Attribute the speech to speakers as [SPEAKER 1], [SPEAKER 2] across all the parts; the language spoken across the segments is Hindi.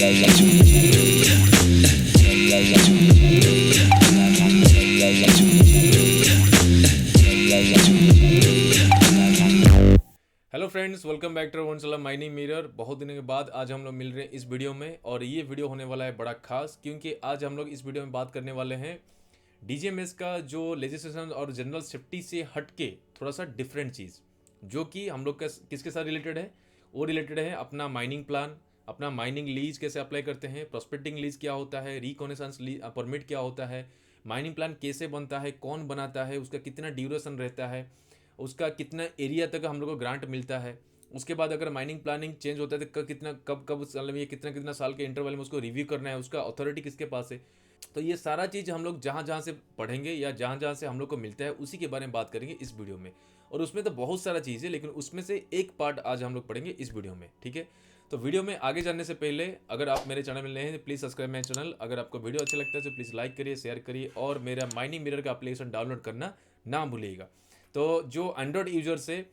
[SPEAKER 1] Hello friends, welcome back to वंसला माइनिंग मिरर। बहुत दिनों के बाद आज हम लोग मिल रहे हैं इस वीडियो में, और ये वीडियो होने वाला है बड़ा खास, क्योंकि आज हम लोग इस वीडियो में बात करने वाले हैं डीजीएमएस का जो लेजिस्लेशन और जनरल सेफ्टी से हट के थोड़ा सा डिफरेंट चीज़, जो कि हम लोग का किसके साथ रिलेटेड है। वो रिलेटेड है अपना माइनिंग प्लान, अपना माइनिंग लीज कैसे अप्लाई करते हैं, प्रोस्पेक्टिंग लीज क्या होता है, रिकॉनेसेंस परमिट क्या होता है, माइनिंग प्लान कैसे बनता है, कौन बनाता है, उसका कितना ड्यूरेशन रहता है, उसका कितना एरिया तक हम लोग को ग्रांट मिलता है। उसके बाद अगर माइनिंग प्लानिंग चेंज होता है तो कितना कब कब साल में, ये कितना कितना साल के इंटरवल में उसको रिव्यू करना है, उसका अथॉरिटी किसके पास है। तो ये सारा चीज़ हम लोग जहाँ जहाँ से पढ़ेंगे या जहाँ जहाँ से हम लोग को मिलता है उसी के बारे में बात करेंगे इस वीडियो में। और उसमें तो बहुत सारा चीज़ है, लेकिन उसमें से एक पार्ट आज हम लोग पढ़ेंगे इस वीडियो में, ठीक है। तो वीडियो में आगे जाने से पहले अगर आप मेरे चैनल में नए हैं तो प्लीज़ सब्सक्राइब माई चैनल। अगर आपको वीडियो अच्छा लगता है तो प्लीज़ लाइक करिए, शेयर करिए, और मेरा माइनिंग मिरर का एप्लीकेशन डाउनलोड करना ना भूलिएगा। तो जो एंड्रॉयड यूजर्स है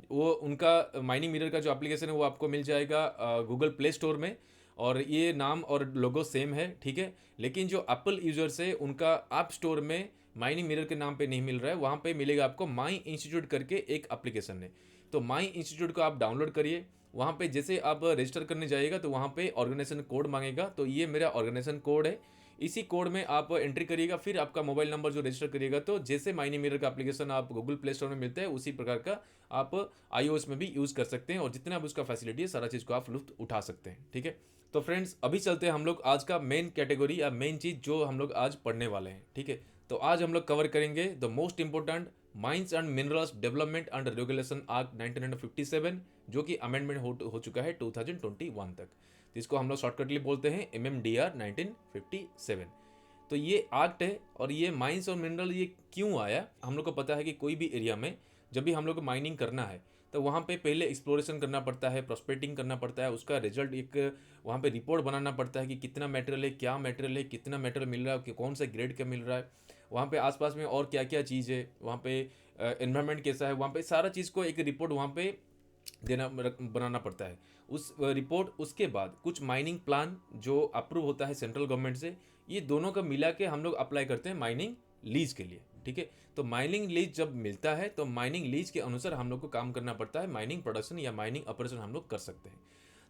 [SPEAKER 1] वो उनका माइनिंग मिरर का जो एप्लीकेशन है वो आपको मिल जाएगा गूगल प्ले स्टोर में, और ये नाम और लोगो सेम है, ठीक है। लेकिन जो एप्पल यूजर्स है उनका ऐप स्टोर में माइनिंग मिरर के नाम पे नहीं मिल रहा है, वहाँ पे मिलेगा आपको माई इंस्टीट्यूट करके एक एप्लीकेशन है। तो माई इंस्टीट्यूट को आप डाउनलोड करिए। वहाँ पे जैसे आप रजिस्टर करने जाइएगा तो वहाँ पे ऑर्गेनाइजेशन कोड मांगेगा, तो ये मेरा ऑर्गेनाइजेशन कोड है। इसी कोड में आप एंट्री करिएगा, फिर आपका मोबाइल नंबर जो रजिस्टर करिएगा, तो जैसे माइनिंग मिरर का एप्लीकेशन आप गूगल प्ले स्टोर में मिलता है उसी प्रकार का आप iOS में भी यूज़ कर सकते हैं, और जितना भी उसका फैसिलिटी है सारा चीज़ को आप लुत्फ उठा सकते हैं, ठीक है। तो फ्रेंड्स, अभी चलते हैं हम लोग आज का मेन कैटेगरी या मेन चीज़ जो हम लोग आज पढ़ने वाले हैं, ठीक है। तो आज हम लोग कवर करेंगे the most important mines and minerals development and regulation act 1957, जो कि अमेंडमेंट हो चुका है 2021 तक। तो इसको हम लोग शॉर्टकटली बोलते हैं MMDR 1957। तो ये एक्ट है, और ये माइंस और मिनरल ये क्यों आया, हम लोग को पता है कि कोई भी एरिया में जब भी हम लोग को माइनिंग करना है तो वहाँ पे पहले एक्सप्लोरेशन करना पड़ता है, प्रोस्पेक्टिंग करना पड़ता है, उसका रिजल्ट एक वहाँ पे रिपोर्ट बनाना पड़ता है कि कितना मटेरियल है, क्या मटेरियल है, कितना मटेरियल मिल रहा है, कौन सा ग्रेड का मिल रहा है, वहाँ पे आसपास में और क्या क्या चीज़ है, वहाँ पे एनवायरनमेंट कैसा है, वहाँ पे सारा चीज़ को एक रिपोर्ट वहाँ पे बनाना पड़ता है। उस रिपोर्ट, उसके बाद कुछ माइनिंग प्लान जो अप्रूव होता है सेंट्रल गवर्नमेंट से, ये दोनों का मिला के हम लोग अप्लाई करते हैं माइनिंग लीज के लिए, ठीक है। तो माइनिंग लीज जब मिलता है तो माइनिंग लीज के अनुसार हम लोग को काम करना पड़ता है, माइनिंग प्रोडक्शन या माइनिंग ऑपरेशन हम लोग कर सकते हैं।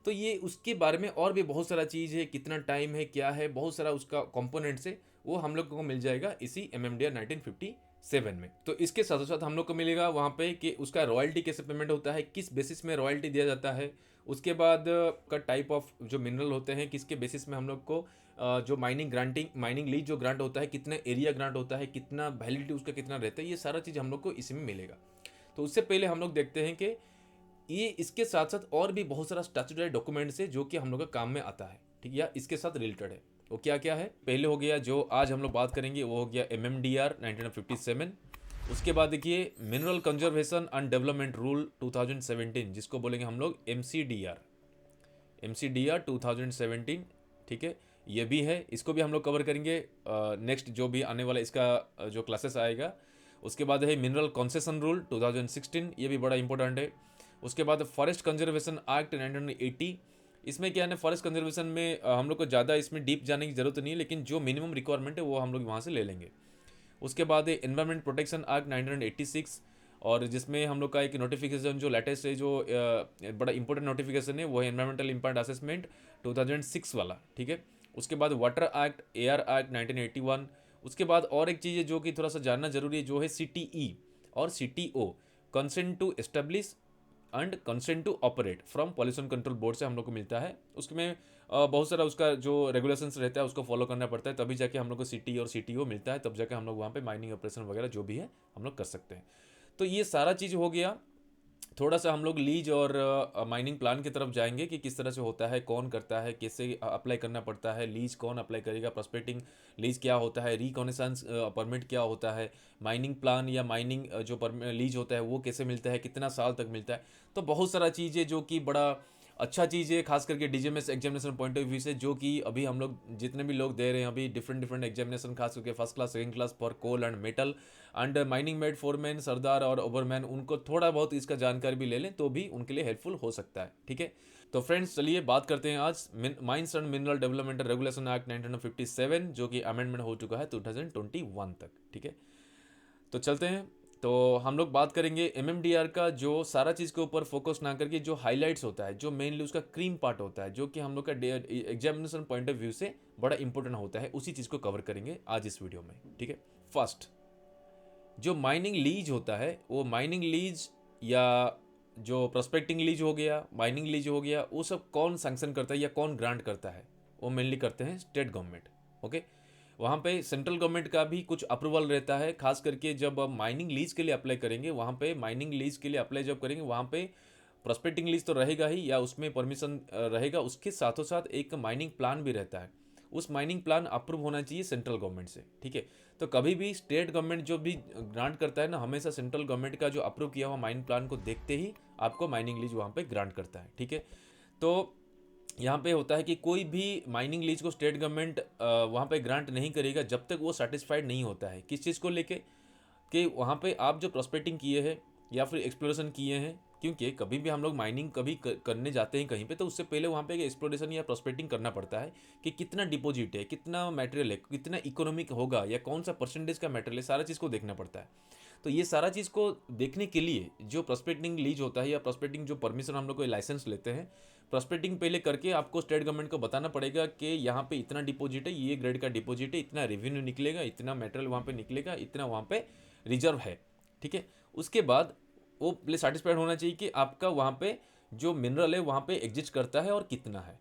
[SPEAKER 1] तो ये उसके बारे में और भी बहुत सारा चीज़ है, कितना टाइम है, क्या है, बहुत सारा उसका कंपोनेंट्स है, वो हम लोग को मिल जाएगा इसी MMDR 1957 में। तो इसके साथ साथ हम लोग को मिलेगा वहाँ पे कि उसका रॉयल्टी कैसे पेमेंट होता है, किस बेसिस में रॉयल्टी दिया जाता है। उसके बाद का टाइप ऑफ जो मिनरल होते हैं किसके बेसिस में हम लोग को जो माइनिंग लीज जो ग्रांट होता है, कितना एरिया ग्रांट होता है, कितना वैलिडिटी उसका कितना रहता है, ये सारा चीज़ हम लोग को इसी में मिलेगा। तो उससे पहले हम लोग देखते हैं कि ये इसके साथ साथ और भी बहुत सारा स्टैट्यूटरी डॉक्यूमेंट्स है जो कि हम लोग का काम में आता है, ठीक है, या इसके साथ रिलेटेड है। वो क्या क्या है, पहले हो गया जो आज हम लोग बात करेंगे वो हो गया MMDR 1957। उसके बाद देखिए mineral conservation and development rule 2017, जिसको बोलेंगे हम लोग MCDR 2017, ठीक है, ये भी है, इसको भी हम लोग कवर करेंगे नेक्स्ट जो भी आने वाला इसका जो क्लासेस आएगा। उसके बाद है मिनरल कंसेशन रूल 2016, ये भी बड़ा इंपॉर्टेंट है। उसके बाद फॉरेस्ट कंजर्वेशन एक्ट 1980, इसमें क्या है ना, फॉरेस्ट कंजर्वेशन में हम लोग को ज़्यादा इसमें डीप जाने की ज़रूरत नहीं है, लेकिन जो मिनिमम रिक्वायरमेंट है वो हम लोग वहाँ से ले लेंगे। उसके बाद है एनवायरमेंट प्रोटेक्शन एक्ट 1986, और जिसमें हम लोग का एक नोटिफिकेशन जो लेटेस्ट है, जो बड़ा इंपॉर्टेंट नोटिफिकेशन है, वो है एनवायरमेंटल इम्पैक्ट असेसमेंट 2006 वाला, ठीक है। उसके बाद वाटर एक्ट AR एक्ट 1981। उसके बाद और एक चीज़ है जो कि थोड़ा सा जानना जरूरी है, जो है CTE और CTO, consent to establish and consent to operate from pollution control board से हम लोग को मिलता है। उसमें बहुत सारा उसका जो रेगुलेशंस रहता है उसको फॉलो करना पड़ता है, तभी जाके हम लोग को CTE और CTO मिलता है, तब जाके हम लोग वहाँ पे माइनिंग ऑपरेशन वगैरह जो भी है हम लोग कर सकते हैं। तो ये सारा चीज़ हो गया। थोड़ा सा हम लोग लीज और माइनिंग प्लान की तरफ जाएंगे कि किस तरह से होता है, कौन करता है, कैसे अप्लाई करना पड़ता है, लीज कौन अप्लाई करेगा, प्रोस्पेक्टिंग लीज क्या होता है, रिकॉनेसेंस परमिट क्या होता है, माइनिंग प्लान या माइनिंग जो लीज होता है वो कैसे मिलता है, कितना साल तक मिलता है। तो बहुत सारा चीज़ें जो कि बड़ा अच्छा चीज़ है, खास करके DGMS examination point of view से, जो कि अभी हम लोग जितने भी लोग दे रहे हैं अभी डिफरेंट एग्जामिनेशन, खास करके first class second class for coal and metal and mining mate foreman, सरदार और ओवरमैन, उनको थोड़ा बहुत इसका जानकारी भी ले लें तो भी उनके लिए हेल्पफुल हो सकता है, ठीक है। तो फ्रेंड्स चलिए बात करते हैं आज mines and mineral development regulation act 1957 जो कि अमेंडमेंट हो चुका है 2021 तक। ठीक है, तो चलते हैं। तो हम लोग बात करेंगे एमएमडीआर का, जो सारा चीज़ के ऊपर फोकस ना करके जो हाइलाइट्स होता है, जो मेनली उसका क्रीम पार्ट होता है, जो कि हम लोग का एग्जामिनेशन पॉइंट ऑफ व्यू से बड़ा इंपॉर्टेंट होता है, उसी चीज़ को कवर करेंगे आज इस वीडियो में। ठीक है, फर्स्ट जो माइनिंग लीज होता है, वो माइनिंग लीज या जो प्रोस्पेक्टिंग लीज हो गया, माइनिंग लीज हो गया, वो सब कौन सैंक्शन करता है या कौन ग्रांट करता है? वो मेनली करते हैं स्टेट गवर्नमेंट। ओके, वहाँ पे सेंट्रल गवर्नमेंट का भी कुछ अप्रूवल रहता है, खास करके जब आप माइनिंग लीज के लिए अप्लाई करेंगे, वहाँ पे माइनिंग लीज के लिए अप्लाई जब करेंगे, वहाँ पे प्रोस्पेक्टिंग लीज तो रहेगा ही, या उसमें परमिशन रहेगा, उसके साथों साथ एक माइनिंग प्लान भी रहता है। उस माइनिंग प्लान अप्रूव होना चाहिए सेंट्रल गवर्नमेंट से। ठीक है, तो कभी भी स्टेट गवर्नमेंट जो भी ग्रांट करता है ना, हमेशा सेंट्रल गवर्नमेंट का जो अप्रूव किया हुआ माइनिंग प्लान को देखते ही आपको माइनिंग लीज वहाँ पे ग्रांट करता है। ठीक है, तो यहाँ पे होता है कि कोई भी माइनिंग लीज को स्टेट गवर्नमेंट वहाँ पे ग्रांट नहीं करेगा जब तक वो सेटिस्फाइड नहीं होता है। किस चीज़ को लेके? कि वहाँ पे आप जो प्रोस्पेक्टिंग किए हैं या फिर एक्सप्लोरेशन किए हैं, क्योंकि कभी भी हम लोग माइनिंग कभी करने जाते हैं कहीं पे, तो उससे पहले वहाँ पे एक्सप्लोरेशन या प्रोस्पेक्टिंग करना पड़ता है कि कितना डिपॉजिट है, कितना मटेरियल है, कितना इकोनॉमिक होगा, या कौन सा परसेंटेज का मटेरियल है, सारा चीज़ को देखना पड़ता है। तो ये सारा चीज़ को देखने के लिए जो प्रोस्पेक्टिंग लीज होता है या प्रोस्पेक्टिंग जो परमिशन हम लोग को लाइसेंस लेते हैं, प्रोस्पेक्टिंग पहले करके आपको स्टेट गवर्नमेंट को बताना पड़ेगा कि यहाँ पे इतना डिपॉजिट है, ये ग्रेड का डिपॉजिट है, इतना रेवेन्यू निकलेगा, इतना मटेरियल वहाँ पे निकलेगा, इतना वहाँ पे रिजर्व है। ठीक है, उसके बाद वो पहले सेटिस्फाइड होना चाहिए कि आपका वहाँ पे जो मिनरल है वहाँ पे एग्जिस्ट करता है और कितना है।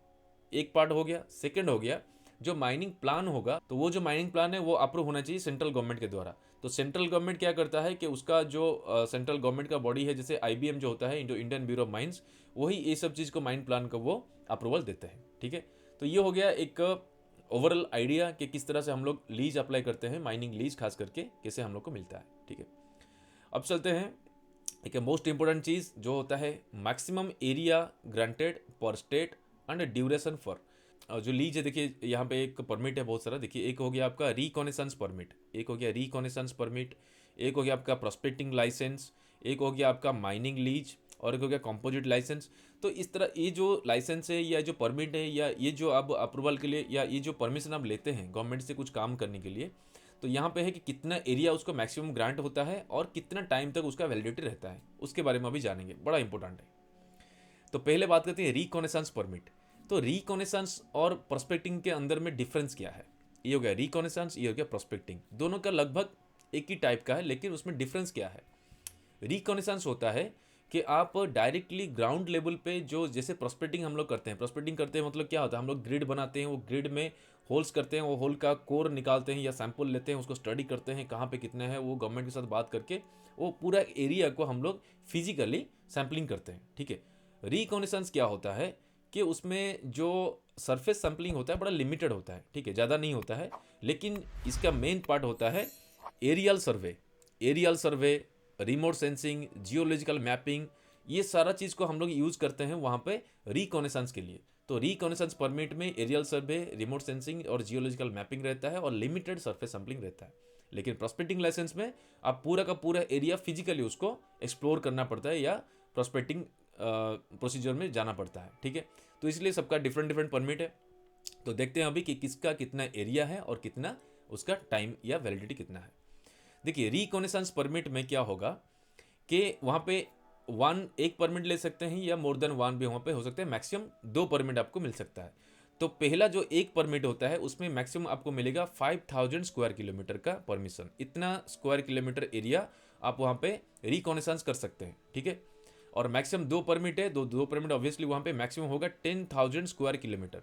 [SPEAKER 1] एक पार्ट हो गया। सेकंड हो गया जो माइनिंग प्लान होगा, तो वो जो माइनिंग प्लान है वो अप्रूव होना चाहिए सेंट्रल गवर्नमेंट के द्वारा। तो सेंट्रल गवर्नमेंट क्या करता है कि उसका जो सेंट्रल गवर्नमेंट का बॉडी है, जैसे आईबीएम जो होता है, इंडियन ब्यूरो ऑफ माइंस, वही ये सब चीज़ को माइन प्लान का वो अप्रूवल देते हैं। ठीक है, तो ये हो गया एक ओवरऑल आइडिया कि किस तरह से हम लोग लीज अप्लाई करते हैं, माइनिंग लीज खास करके कैसे हम लोग को मिलता है। ठीक है, अब चलते हैं एक मोस्ट इंपॉर्टेंट चीज़ जो होता है मैक्सिमम एरिया ग्रांटेड पर स्टेट एंड ड्यूरेशन फॉर। जो लीज है, देखिए यहाँ पे एक परमिट है बहुत सारा। देखिए, एक हो गया आपका रिकॉनेसेंस परमिट, एक हो गया रिकॉनेसेंस परमिट, एक हो गया आपका प्रोस्पेक्टिंग लाइसेंस, एक हो गया आपका माइनिंग लीज, और एक हो गया कंपोजिट लाइसेंस। तो इस तरह ये जो लाइसेंस है या जो परमिट है या ये जो आप अप्रूवल के लिए या ये जो परमिशन आप लेते हैं गवर्नमेंट से कुछ काम करने के लिए, तो यहाँ पे है कि कितना एरिया उसको मैक्सिमम ग्रांट होता है और कितना टाइम तक उसका वैलिडिटी रहता है, उसके बारे में अभी जानेंगे, बड़ा इंपॉर्टेंट है। तो पहले बात करते हैं रिकॉनेसेंस परमिट। तो रिकॉनेसेंस और प्रोस्पेक्टिंग के अंदर में डिफरेंस क्या है? ये हो गया रिकॉनेसेंस, ये हो गया प्रोस्पेक्टिंग। दोनों का लगभग एक ही टाइप का है, लेकिन उसमें डिफरेंस क्या है? रिकॉनेसेंस होता है कि आप डायरेक्टली ग्राउंड लेवल पे, जो जैसे प्रोस्पेक्टिंग हम लोग करते हैं, प्रोस्पेक्टिंग करते हैं मतलब क्या होता है, हम लोग ग्रिड बनाते हैं, वो ग्रिड में होल्स करते हैं, वो होल का कोर निकालते हैं या सैंपल लेते हैं, उसको स्टडी करते हैं कहाँ पे कितना है, वो गवर्नमेंट के साथ बात करके वो पूरा एरिया को हम लोग फिजिकली सैम्पलिंग करते हैं। ठीक है, रिकॉनेसेंस क्या होता है कि उसमें जो सरफेस सैम्पलिंग होता है बड़ा लिमिटेड होता है। ठीक है, ज़्यादा नहीं होता है, लेकिन इसका मेन पार्ट होता है aerial survey. Aerial survey, remote sensing, geological mapping, ये सारा चीज़ को हम लोग यूज़ करते हैं वहाँ पे रिकॉनेसेंस के लिए। तो रिकॉनेसेंस परमिट में एरियल सर्वे, रिमोट सेंसिंग और जियोलॉजिकल मैपिंग रहता है और लिमिटेड सरफेस सैम्पलिंग रहता है। लेकिन प्रोस्पेक्टिंग लाइसेंस में आप पूरा का पूरा एरिया फिजिकली उसको एक्सप्लोर करना पड़ता है या प्रोस्पेक्टिंग प्रोसीजर में जाना पड़ता है। ठीक है, तो इसलिए सबका डिफरेंट डिफरेंट परमिट है। तो देखते हैं अभी कि किसका कितना एरिया है और कितना उसका टाइम या वैलिडिटी कितना है। देखिए, रिकॉनेसेंस परमिट में क्या होगा कि वहाँ पे एक परमिट ले सकते हैं या मोर देन वन भी वहाँ पे हो सकते हैं, मैक्सिमम 2 परमिट आपको मिल सकता है। तो पहला जो एक परमिट होता है उसमें मैक्सिमम आपको मिलेगा 5000 स्क्वायर किलोमीटर का परमिशन। इतना स्क्वायर किलोमीटर एरिया आप वहाँ पे रिकॉनेसेंस कर सकते हैं। ठीक है, और मैक्सिमम 2 परमिट है, दो परमिट ऑब्वियसली वहाँ पे मैक्सिमम होगा 10,000 स्क्वायर किलोमीटर।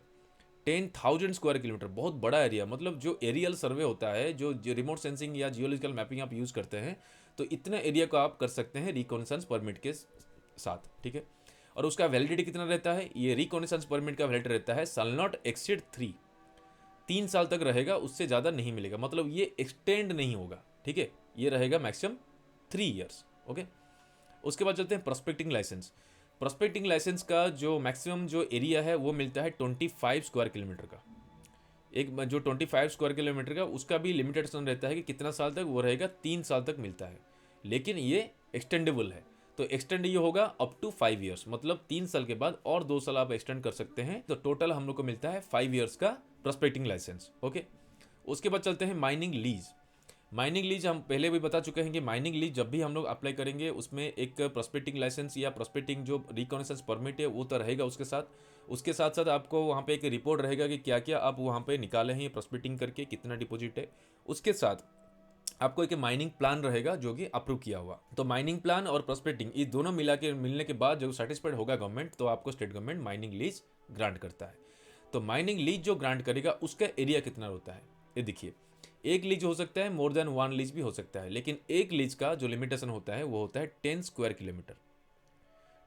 [SPEAKER 1] 10,000 स्क्वायर किलोमीटर बहुत बड़ा एरिया, मतलब जो एरियल सर्वे होता है, जो रिमोट सेंसिंग या जियोलॉजिकल मैपिंग आप यूज़ करते हैं, तो इतना एरिया को आप कर सकते हैं रिकॉनेसेंस परमिट के साथ। ठीक है, और उसका वैलिडिटी कितना रहता है? ये रिकॉनेसेंस परमिट का वैलिडिटी रहता है शैल नॉट एक्सीड 3 साल तक रहेगा, उससे ज़्यादा नहीं मिलेगा, मतलब ये एक्सटेंड नहीं होगा। ठीक है, ये रहेगा मैक्सिमम 3 ईयर्स। ओके, उसके बाद चलते हैं प्रोस्पेक्टिंग लाइसेंस। प्रोस्पेक्टिंग लाइसेंस का जो मैक्सिमम जो एरिया है वो मिलता है 25 स्क्वायर किलोमीटर का। एक जो 25 स्क्वायर किलोमीटर का उसका भी लिमिटेशन रहता है कि कितना साल तक वो रहेगा, 3 साल तक मिलता है, लेकिन ये एक्सटेंडेबल है। तो एक्सटेंड ये होगा अप टू 5 ईयर्स, मतलब 3 साल के बाद और 2 साल आप एक्सटेंड कर सकते हैं। तो टोटल हम लोग को मिलता है 5 ईयर्स का प्रोस्पेक्टिंग लाइसेंस। ओके, उसके बाद चलते हैं माइनिंग लीज। माइनिंग लीज हम पहले भी बता चुके हैं कि माइनिंग लीज जब भी हम लोग अप्लाई करेंगे उसमें एक प्रोस्पेक्टिंग लाइसेंस या प्रोस्पेक्टिंग जो रिकॉग्निशन परमिट है वो तो रहेगा उसके साथ साथ आपको वहाँ पे एक रिपोर्ट रहेगा कि क्या क्या आप वहाँ पे निकाले हैं प्रोस्पेक्टिंग करके, कितना डिपॉजिट है। उसके साथ आपको एक माइनिंग प्लान रहेगा जो कि अप्रूव किया हुआ। तो माइनिंग प्लान और प्रोस्पेक्टिंग ये दोनों मिलने के बाद जो सेटिस्फाइड होगा गवर्नमेंट, तो आपको state government mining lease grant करता है। तो माइनिंग लीज जो ग्रांट करेगा उसका एरिया कितना होता है, ये देखिए। एक लीज हो सकता है, मोर देन 1 लीज भी हो सकता है, लेकिन एक लीज का जो लिमिटेशन होता है वो होता है 10 स्क्वायर किलोमीटर।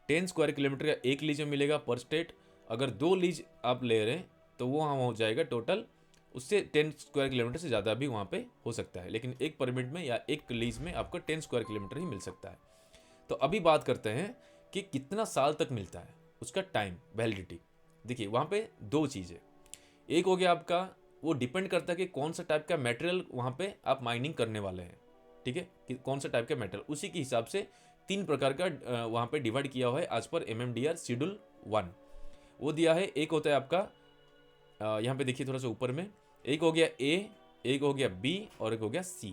[SPEAKER 1] 10 स्क्वायर किलोमीटर का एक लीज में मिलेगा पर स्टेट। अगर 2 लीज आप ले रहे हैं तो वो वहाँ हो जाएगा टोटल, उससे 10 स्क्वायर किलोमीटर से ज़्यादा भी वहाँ पे हो सकता है, लेकिन एक परमिट में या एक लीज में आपको 10 स्क्वायर किलोमीटर ही मिल सकता है। तो अभी बात करते हैं कि कितना साल तक मिलता है, उसका टाइम वैलिडिटी। देखिए वहाँ पे 2 चीज़ है। एक हो गया आपका, वो डिपेंड करता है कि कौन सा टाइप का मटेरियल वहाँ पे आप माइनिंग करने वाले हैं, ठीक है, कि कौन सा टाइप का मटेरियल, उसी के हिसाब से 3 प्रकार का वहाँ पे डिवाइड किया हुआ है आज पर MMDR शेड्यूल 1 वो दिया है। एक होता है आपका यहाँ पे देखिए थोड़ा सा ऊपर में, एक हो गया A, एक हो गया B और एक हो गया C,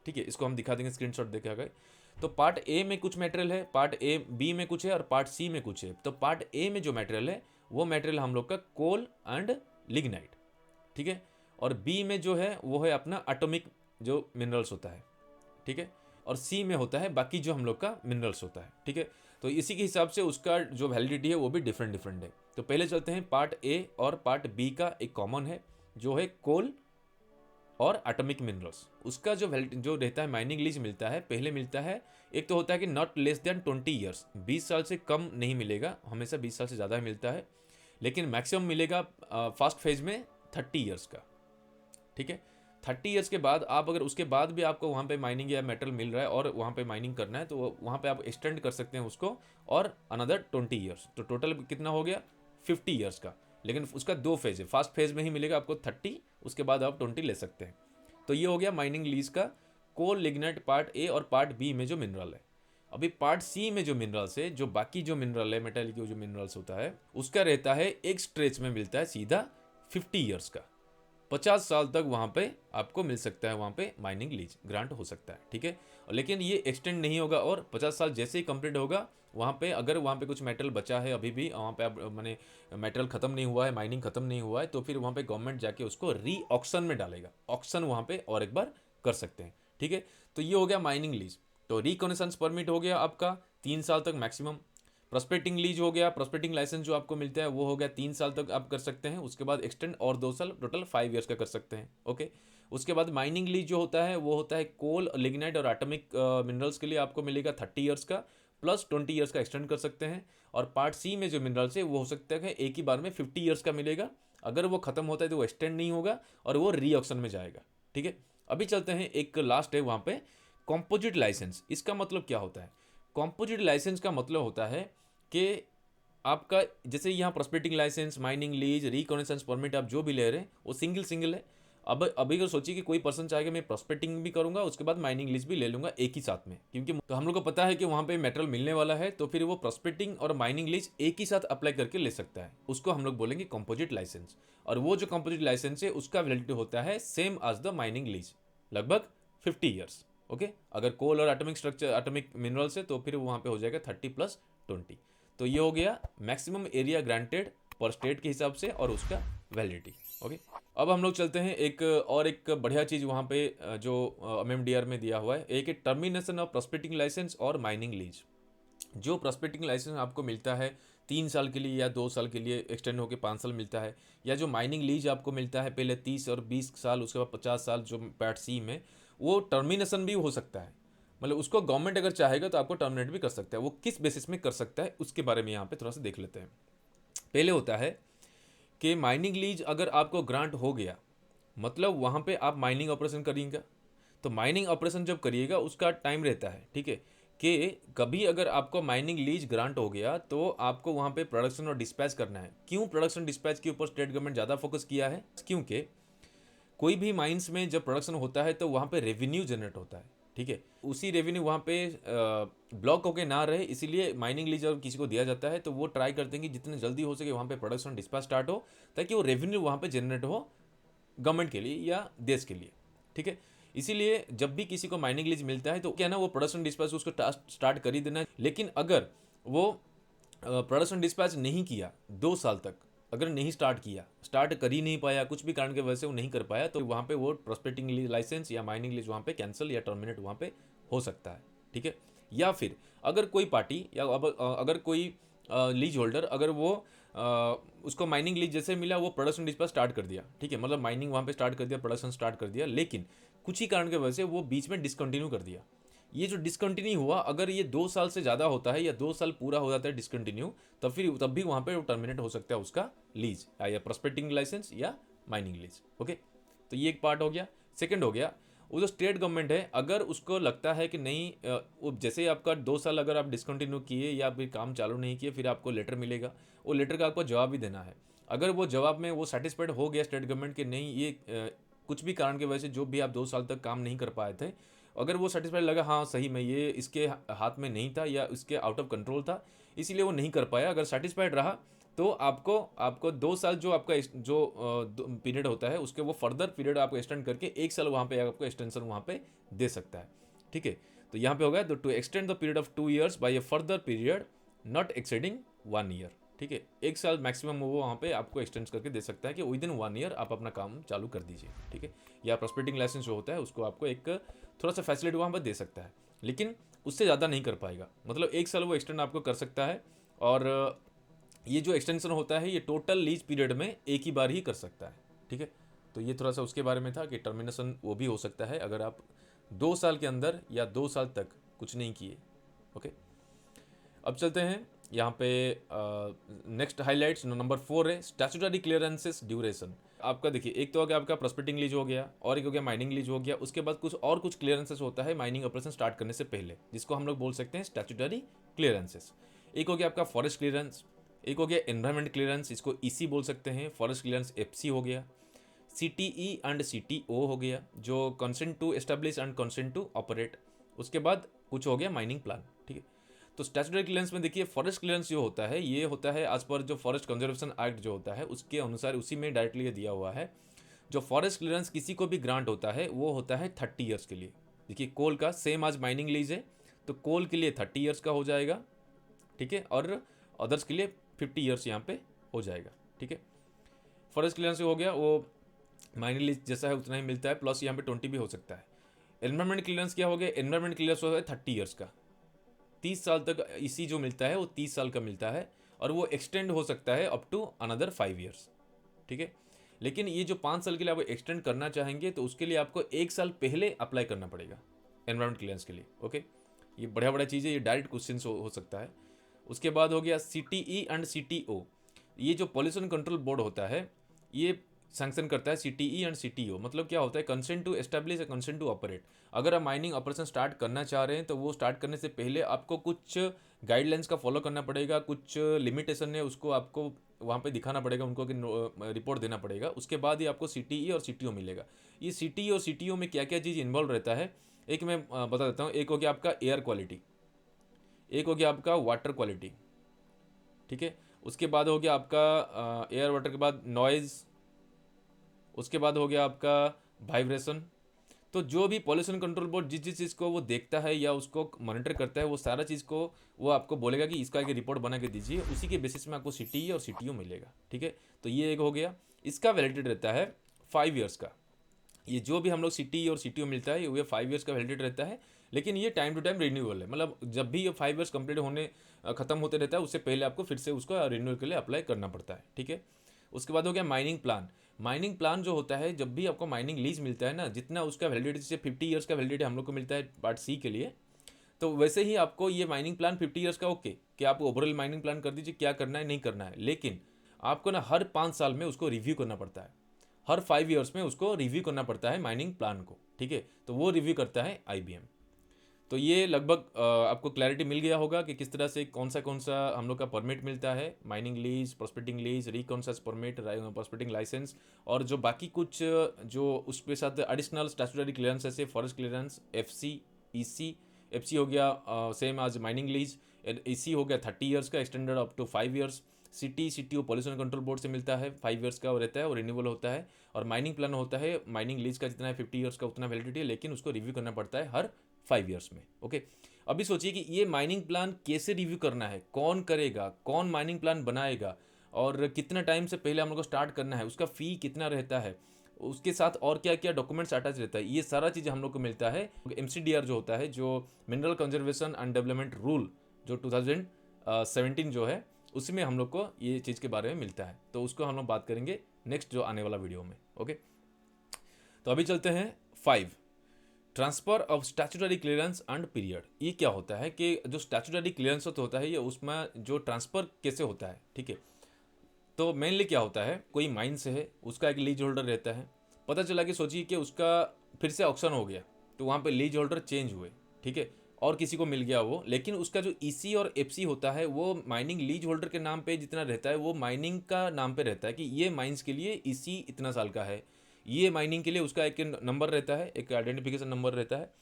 [SPEAKER 1] ठीक है। इसको हम दिखा देंगे स्क्रीनशॉट देखे गए। तो पार्ट A में कुछ मटेरियल है, पार्ट B में कुछ है और पार्ट C में कुछ है। तो पार्ट A में जो मटेरियल है वो मटेरियल हम लोग का कोल एंड लिग्नाइट, ठीक है, और बी में जो है वो है अपना एटॉमिक जो मिनरल्स होता है, ठीक है, और सी में होता है बाकी जो हम लोग का मिनरल्स होता है, ठीक है। तो इसी के हिसाब से उसका जो वैलिडिटी है वो भी डिफरेंट डिफरेंट है। तो पहले चलते हैं पार्ट ए और पार्ट बी का एक कॉमन है जो है कोल और एटॉमिक मिनरल्स। उसका जो रहता है माइनिंग लीज मिलता है, पहले मिलता है एक तो होता है कि नॉट लेस देन 20 ईयर्स, 20 साल से कम नहीं मिलेगा, हमेशा 20 साल से ज़्यादा ही मिलता है, लेकिन मैक्सिमम मिलेगा फर्स्ट फेज में 30 ईयर्स का, ठीक है। 30 ईयर्स के बाद आप अगर उसके बाद भी आपको वहाँ पे माइनिंग या मेटल मिल रहा है और वहाँ पे माइनिंग करना है तो वहाँ पे आप एक्सटेंड कर सकते हैं उसको और अनदर 20 ईयर्स। तो टोटल कितना हो गया 50 ईयर्स का, लेकिन उसका 2 फेज है, फर्स्ट फेज में ही मिलेगा आपको 30, उसके बाद आप 20 ले सकते हैं। तो ये हो गया माइनिंग लीज का कोल लिग्नाइट पार्ट ए और पार्ट बी में जो मिनरल है। अभी पार्ट सी में जो मिनरल्स है, जो बाकी जो मिनरल है मेटल की जो मिनरल्स होता है उसका रहता है एक स्ट्रेच में मिलता है सीधा 50 ईयर्स का, 50 साल तक वहाँ पे आपको मिल सकता है, वहाँ पे माइनिंग लीज ग्रांट हो सकता है, ठीक है। लेकिन ये एक्सटेंड नहीं होगा और 50 साल जैसे ही कंप्लीट होगा वहाँ पे अगर वहाँ पे कुछ मेटल बचा है अभी भी वहाँ पे आप मैंने मेटल खत्म नहीं हुआ है, माइनिंग खत्म नहीं हुआ है, तो फिर वहाँ पे गवर्नमेंट जाके उसको री ऑक्शन में डालेगा, ऑक्शन वहाँ पे और एक बार कर सकते हैं, ठीक है। तो ये हो गया माइनिंग लीज। तो रिकॉग्निशन परमिट हो गया आपका 3 साल तक मैक्सिमम। प्रोस्पेक्टिंग लीज हो गया, प्रोस्पेक्टिंग लाइसेंस जो आपको मिलता है वो हो गया 3 साल तक आप कर सकते हैं, उसके बाद एक्सटेंड और 2 साल, टोटल 5 ईयर्स का कर सकते हैं, ओके। उसके बाद माइनिंग लीज जो होता है वो होता है कोल लिग्नाइट और एटॉमिक मिनरल्स के लिए आपको मिलेगा 30 ईयर्स का, प्लस 20 ईयर्स का एक्सटेंड कर सकते हैं। और पार्ट सी में जो मिनरल्स है वो हो सकता है एक ही बार में 50 ईयर्स का मिलेगा, अगर वो खत्म होता है तो वो एक्सटेंड नहीं होगा और वो री ऑक्शन में जाएगा, ठीक है। अभी चलते हैं एक लास्ट है वहाँ पे कॉम्पोजिट लाइसेंस। इसका मतलब क्या होता है? कॉम्पोजिट लाइसेंस का मतलब होता है कि आपका जैसे यहाँ prospecting licence, mining lease, recognition permit आप जो भी ले रहे हैं वो सिंगल सिंगल है। अब अभी अगर सोचिए कि कोई पर्सन चाहेगा मैं प्रोस्पेक्टिंग भी करूंगा उसके बाद माइनिंग लीज भी ले लूंगा एक ही साथ में, क्योंकि तो हम लोग को पता है कि वहाँ पे मेटल मिलने वाला है, तो फिर वो प्रोस्पेक्टिंग और माइनिंग लीज एक ही साथ अप्लाई करके ले सकता है, उसको हम लोग बोलेंगे कॉम्पोजिट लाइसेंस। और वो जो कॉम्पोजिट लाइसेंस है उसका वैलिडिटी होता है same as the mining lease, लगभग 50 ईयर्स, ओके। अगर कोल और एटॉमिक स्ट्रक्चर एटॉमिक मिनरल्स है तो फिर वहाँ पे हो जाएगा 30 + 20। तो ये हो गया मैक्सिमम एरिया ग्रांटेड पर स्टेट के हिसाब से और उसका वैलिडिटी, ओके। अब हम लोग चलते हैं एक बढ़िया चीज़ वहाँ पे जो MMDR में दिया हुआ है, एक है टर्मिनेशन ऑफ प्रोस्पेक्टिंग लाइसेंस और माइनिंग लीज। जो प्रोस्पेक्टिंग लाइसेंस आपको मिलता है 3 साल के लिए या 2 साल के लिए एक्सटेंड होकर 5 साल मिलता है, या जो माइनिंग लीज आपको मिलता है पहले 30 और 20 साल उसके बाद 50 साल जो पार्ट सी में, वो टर्मिनेशन भी हो सकता है, मतलब उसको गवर्नमेंट अगर चाहेगा तो आपको टर्मिनेट भी कर सकता है। वो किस बेसिस में कर सकता है उसके बारे में यहाँ पे थोड़ा सा देख लेते हैं। पहले होता है कि माइनिंग लीज अगर आपको ग्रांट हो गया, मतलब वहाँ पे आप माइनिंग ऑपरेशन करिएगा, तो माइनिंग ऑपरेशन जब करिएगा उसका टाइम रहता है, ठीक है, कि कभी अगर आपको माइनिंग लीज ग्रांट हो गया तो आपको वहाँ पे प्रोडक्शन और डिस्पैच करना है। क्यों प्रोडक्शन डिस्पैच के ऊपर स्टेट गवर्नमेंट ज़्यादा फोकस किया है? क्योंकि कोई भी माइंस में जब प्रोडक्शन होता है तो वहाँ पे रेवेन्यू जनरेट होता है, ठीक है। उसी रेवेन्यू वहाँ पे ब्लॉक होके ना रहे, इसीलिए माइनिंग लीज अगर किसी को दिया जाता है तो वो ट्राई करते हैं कि जितने जल्दी हो सके वहाँ पे प्रोडक्शन डिस्पैच स्टार्ट हो, ताकि वो रेवेन्यू वहाँ पे जनरेट हो गवर्नमेंट के लिए या देश के लिए, ठीक है। इसीलिए जब भी किसी को माइनिंग लीज मिलता है तो क्या ना, वो प्रोडक्शन डिस्पैच उसको स्टार्ट कर ही देना है। लेकिन अगर वो प्रोडक्शन डिस्पैच नहीं किया 2 साल तक, अगर नहीं स्टार्ट कर ही नहीं पाया, कुछ भी कारण की वजह से वो नहीं कर पाया, तो वहाँ पे वो प्रोस्पेक्टिंग लाइसेंस या माइनिंग लीज वहाँ पे कैंसिल या टर्मिनेट वहाँ पे हो सकता है, ठीक है। या फिर अगर कोई पार्टी या अगर कोई लीज होल्डर, अगर वो उसको माइनिंग लीज जैसे मिला, वो प्रोडक्शन डिस्पैच स्टार्ट कर दिया, ठीक है, मतलब माइनिंग वहाँ पे स्टार्ट कर दिया, प्रोडक्शन स्टार्ट कर दिया, लेकिन कुछ ही कारण की वजह से वो बीच में डिसकंटिन्यू कर दिया। ये जो डिसकंटिन्यू हुआ, अगर ये 2 साल से ज़्यादा होता है या 2 साल पूरा हो जाता है डिसकंटिन्यू, तब भी वहाँ पे टर्मिनेट हो सकता है उसका लीज या प्रोस्पेक्टिंग लाइसेंस या माइनिंग लीज। ओके, तो ये एक पार्ट हो गया। सेकंड हो गया, वो जो स्टेट गवर्नमेंट है, अगर उसको लगता है कि नहीं, जैसे आपका 2 साल अगर आप डिसकंटिन्यू किए या फिर काम चालू नहीं किए, फिर आपको लेटर मिलेगा, वो लेटर का आपको जवाब भी देना है। अगर वो जवाब में वो सेटिस्फाइड हो गया स्टेट गवर्नमेंट के नहीं, ये कुछ भी कारण की वजह से जो भी आप 2 साल तक काम नहीं कर पाए थे, अगर वो सेटिस्फाइड लगा, हाँ सही में ये इसके हाथ में नहीं था या इसके आउट ऑफ कंट्रोल था, इसीलिए वो नहीं कर पाया, अगर सेटिस्फाइड रहा, तो आपको आपको 2 साल जो आपका जो पीरियड होता है, उसके वो फर्दर पीरियड आपको एक्सटेंड करके 1 साल वहाँ पे आपको एक्सटेंशन वहाँ पे दे सकता है, ठीक है। तो यहाँ पे होगा to extend the period of 2 years by a further period not exceeding 1 year, ठीक है। 1 साल मैक्सिमम वो वहाँ पे आपको एक्सटेंड करके दे सकता है कि विद इन 1 year आप अपना काम चालू कर दीजिए, ठीक है। या प्रोस्पेक्टिंग लाइसेंस जो होता है उसको आपको एक थोड़ा सा फैसिलिटी वहाँ पर दे सकता है, लेकिन उससे ज़्यादा नहीं कर पाएगा, मतलब 1 साल वो एक्सटेंड आपको कर सकता है। और ये जो एक्सटेंशन होता है, ये टोटल लीज पीरियड में एक ही बार ही कर सकता है, ठीक है। तो ये थोड़ा सा उसके बारे में था कि टर्मिनेशन वो भी हो सकता है अगर आप 2 साल के अंदर या 2 साल तक कुछ नहीं किए। ओके, अब चलते हैं यहाँ पे नेक्स्ट हाईलाइट्स। नंबर 4 है स्टैट्यूटरी क्लियरेंसेस ड्यूरेशन। आपका देखिए, एक तो हो गया आपका प्रोस्पेक्टिंग लीज हो गया, और एक हो गया माइनिंग लीज हो गया। उसके बाद कुछ क्लियरेंसेस होता है माइनिंग ऑपरेशन स्टार्ट करने से पहले, जिसको हम लोग बोल सकते हैं स्टैट्यूटरी क्लियरेंसेस। एक हो गया आपका फॉरेस्ट क्लियरेंस, एक हो गया एनवायरमेंट क्लियरेंस, इसको ईसी बोल सकते हैं। फॉरेस्ट क्लियरेंस एफसी हो गया। सीटीई एंड सीटीओ हो गया, जो consent to establish and consent to operate. उसके बाद कुछ हो गया माइनिंग प्लान, ठीक है। तो स्टैट्यूटरी क्लियरेंस में देखिए, फॉरेस्ट क्लियरेंस जो होता है, ये होता है एज पर जो फॉरेस्ट कंजर्वेशन एक्ट जो होता है उसके अनुसार, उसी में डायरेक्टली ये दिया हुआ है। जो फॉरेस्ट क्लियरेंस किसी को भी ग्रांट होता है वो होता है 30 ईयर्स के लिए। देखिए, कोल का सेम आज माइनिंग लीज है, तो कोल के लिए 30 ईयर्स का हो जाएगा, ठीक है, और अदर्स के लिए 50 ईयर्स यहाँ पे हो जाएगा, ठीक है। फॉरेस्ट क्लियरेंस हो गया, वो माइनिंग लीज जैसा है उतना ही मिलता है, प्लस यहाँ पे 20 भी हो सकता है। एनवायरमेंट क्लियरेंस क्या हो गया? एनवायरमेंट क्लियरेंस होता है 30 ईयर्स का, 30 साल तक इसी जो मिलता है वो 30 साल का मिलता है, और वो एक्सटेंड हो सकता है अप टू अनदर 5 ईयर्स, ठीक है। लेकिन ये जो 5 साल के लिए आप एक्सटेंड करना चाहेंगे तो उसके लिए आपको 1 साल पहले अप्लाई करना पड़ेगा एनवायरमेंट क्लियरेंस के लिए। ओके, ये बढ़िया बढ़िया चीज़ है, ये डायरेक्ट क्वेश्चन हो सकता है। उसके बाद हो गया सीटीई एंड सीटीओ। ये जो पॉल्यूशन कंट्रोल बोर्ड होता है, ये सैंक्शन करता है सीटीई एंड सीटीओ। मतलब क्या होता है? Consent to establish, consent to operate. अगर आप माइनिंग ऑपरेशन स्टार्ट करना चाह रहे हैं तो वो स्टार्ट करने से पहले आपको कुछ गाइडलाइंस का फॉलो करना पड़ेगा, कुछ लिमिटेशन है उसको आपको वहाँ पे दिखाना पड़ेगा उनको, कि रिपोर्ट देना पड़ेगा। उसके बाद ही आपको सीटीई और सीटीओ मिलेगा। ये सीटीई और सीटीओ में क्या क्या चीज़ इन्वॉल्व रहता है, एक मैं बता देता हूँ। एक हो गया आपका एयर क्वालिटी, एक हो गया आपका वाटर क्वालिटी, ठीक है। उसके बाद हो गया आपका एयर वाटर के बाद नॉइज़, उसके बाद हो गया आपका वाइब्रेशन। तो जो भी पॉल्यूशन कंट्रोल बोर्ड जिस जिस चीज़ को वो देखता है या उसको मॉनिटर करता है, वो सारा चीज़ को वो आपको बोलेगा कि इसका एक रिपोर्ट बना के दीजिए, उसी के बेसिस में आपको सीटीई और सीटीओ मिलेगा, ठीक है। तो ये एक हो गया। इसका वैलिडिटी रहता है 5 ईयर्स का। ये जो भी हम लोग सीटीई और सीटीओ मिलता है ये 5 ईयर्स का वैलिडिटी रहता है, लेकिन ये टाइम टू टाइम रिन्यूअल है। मतलब जब भी ये 5 ईयर्स कंप्लीट होने खत्म होते रहता है, उससे पहले आपको फिर से उसको रिन्यूअल के लिए अप्लाई करना पड़ता है, ठीक है। उसके बाद हो गया माइनिंग प्लान। माइनिंग प्लान जो होता है, जब भी आपको माइनिंग लीज मिलता है ना, जितना उसका वैलिडिटी से 50 ईयर्स का वैलिडिटी हम लोग को मिलता है पार्ट सी के लिए, तो वैसे ही आपको ये माइनिंग प्लान 50 ईयर्स का ओके कि आप ओवरऑल माइनिंग प्लान कर दीजिए, क्या करना है नहीं करना है। लेकिन आपको ना हर 5 साल में उसको रिव्यू करना पड़ता है, हर 5 ईयर्स में उसको रिव्यू करना पड़ता है माइनिंग प्लान को, ठीक है। तो वो रिव्यू करता है आईबीएम। तो ये लगभग आपको क्लैरिटी मिल गया होगा कि किस तरह से कौन सा हम लोग का परमिट मिलता है, mining lease, prospecting lease, reconnaissance permit, prospecting licence, और जो बाकी कुछ जो उसके साथ एडिशनल स्टैट्यूटरी क्लियरेंस है, forest clearance, FC, EC FC हो गया सेम आज माइनिंग लीज। ईसी हो गया 30 ईयर्स का, extended up to 5 years. CTO pollution control board से मिलता है, 5 ईयर्स का वो रहता है और रिन्यूअल होता है। और माइनिंग प्लान होता है, माइनिंग लीज का जितना है 50 ईयर्स का उतना वैलिडिटी है, लेकिन उसको रिव्यू करना पड़ता है हर 5 ईयर्स में। ओके, अभी सोचिए कि ये माइनिंग प्लान कैसे रिव्यू करना है, कौन करेगा, कौन माइनिंग प्लान बनाएगा, और कितना टाइम से पहले हम लोग को स्टार्ट करना है, उसका फ़ी कितना रहता है, उसके साथ और क्या क्या डॉक्यूमेंट्स अटैच रहता है, ये सारा चीज़ हम लोग को मिलता है। एमसीडीआर जो होता है, जो mineral conservation and development rule, जो 2017 जो है, उसमें हम लोग को ये चीज़ के बारे में मिलता है। तो उसको हम लोग बात करेंगे नेक्स्ट जो आने वाला वीडियो में। ओके, तो अभी चलते हैं 5, transfer of statutory clearance and period. ये क्या होता है कि जो स्टैट्यूटरी क्लियरेंस होता है, ये उसमें जो ट्रांसफ़र कैसे होता है, ठीक है। तो मेनली क्या होता है, कोई माइन से है, उसका एक लीज होल्डर रहता है। पता चला कि सोचिए कि उसका फिर से ऑक्शन हो गया, तो वहाँ पे लीज होल्डर चेंज हुए, ठीक है, और किसी को मिल गया वो, लेकिन उसका जो ईसी और एफसी होता है वो माइनिंग लीज होल्डर के नाम पे जितना रहता है वो माइनिंग का नाम पे रहता है कि ये माइंस के लिए ईसी इतना साल का है, ये माइनिंग के लिए उसका एक नंबर रहता है, एक आइडेंटिफिकेशन नंबर रहता है,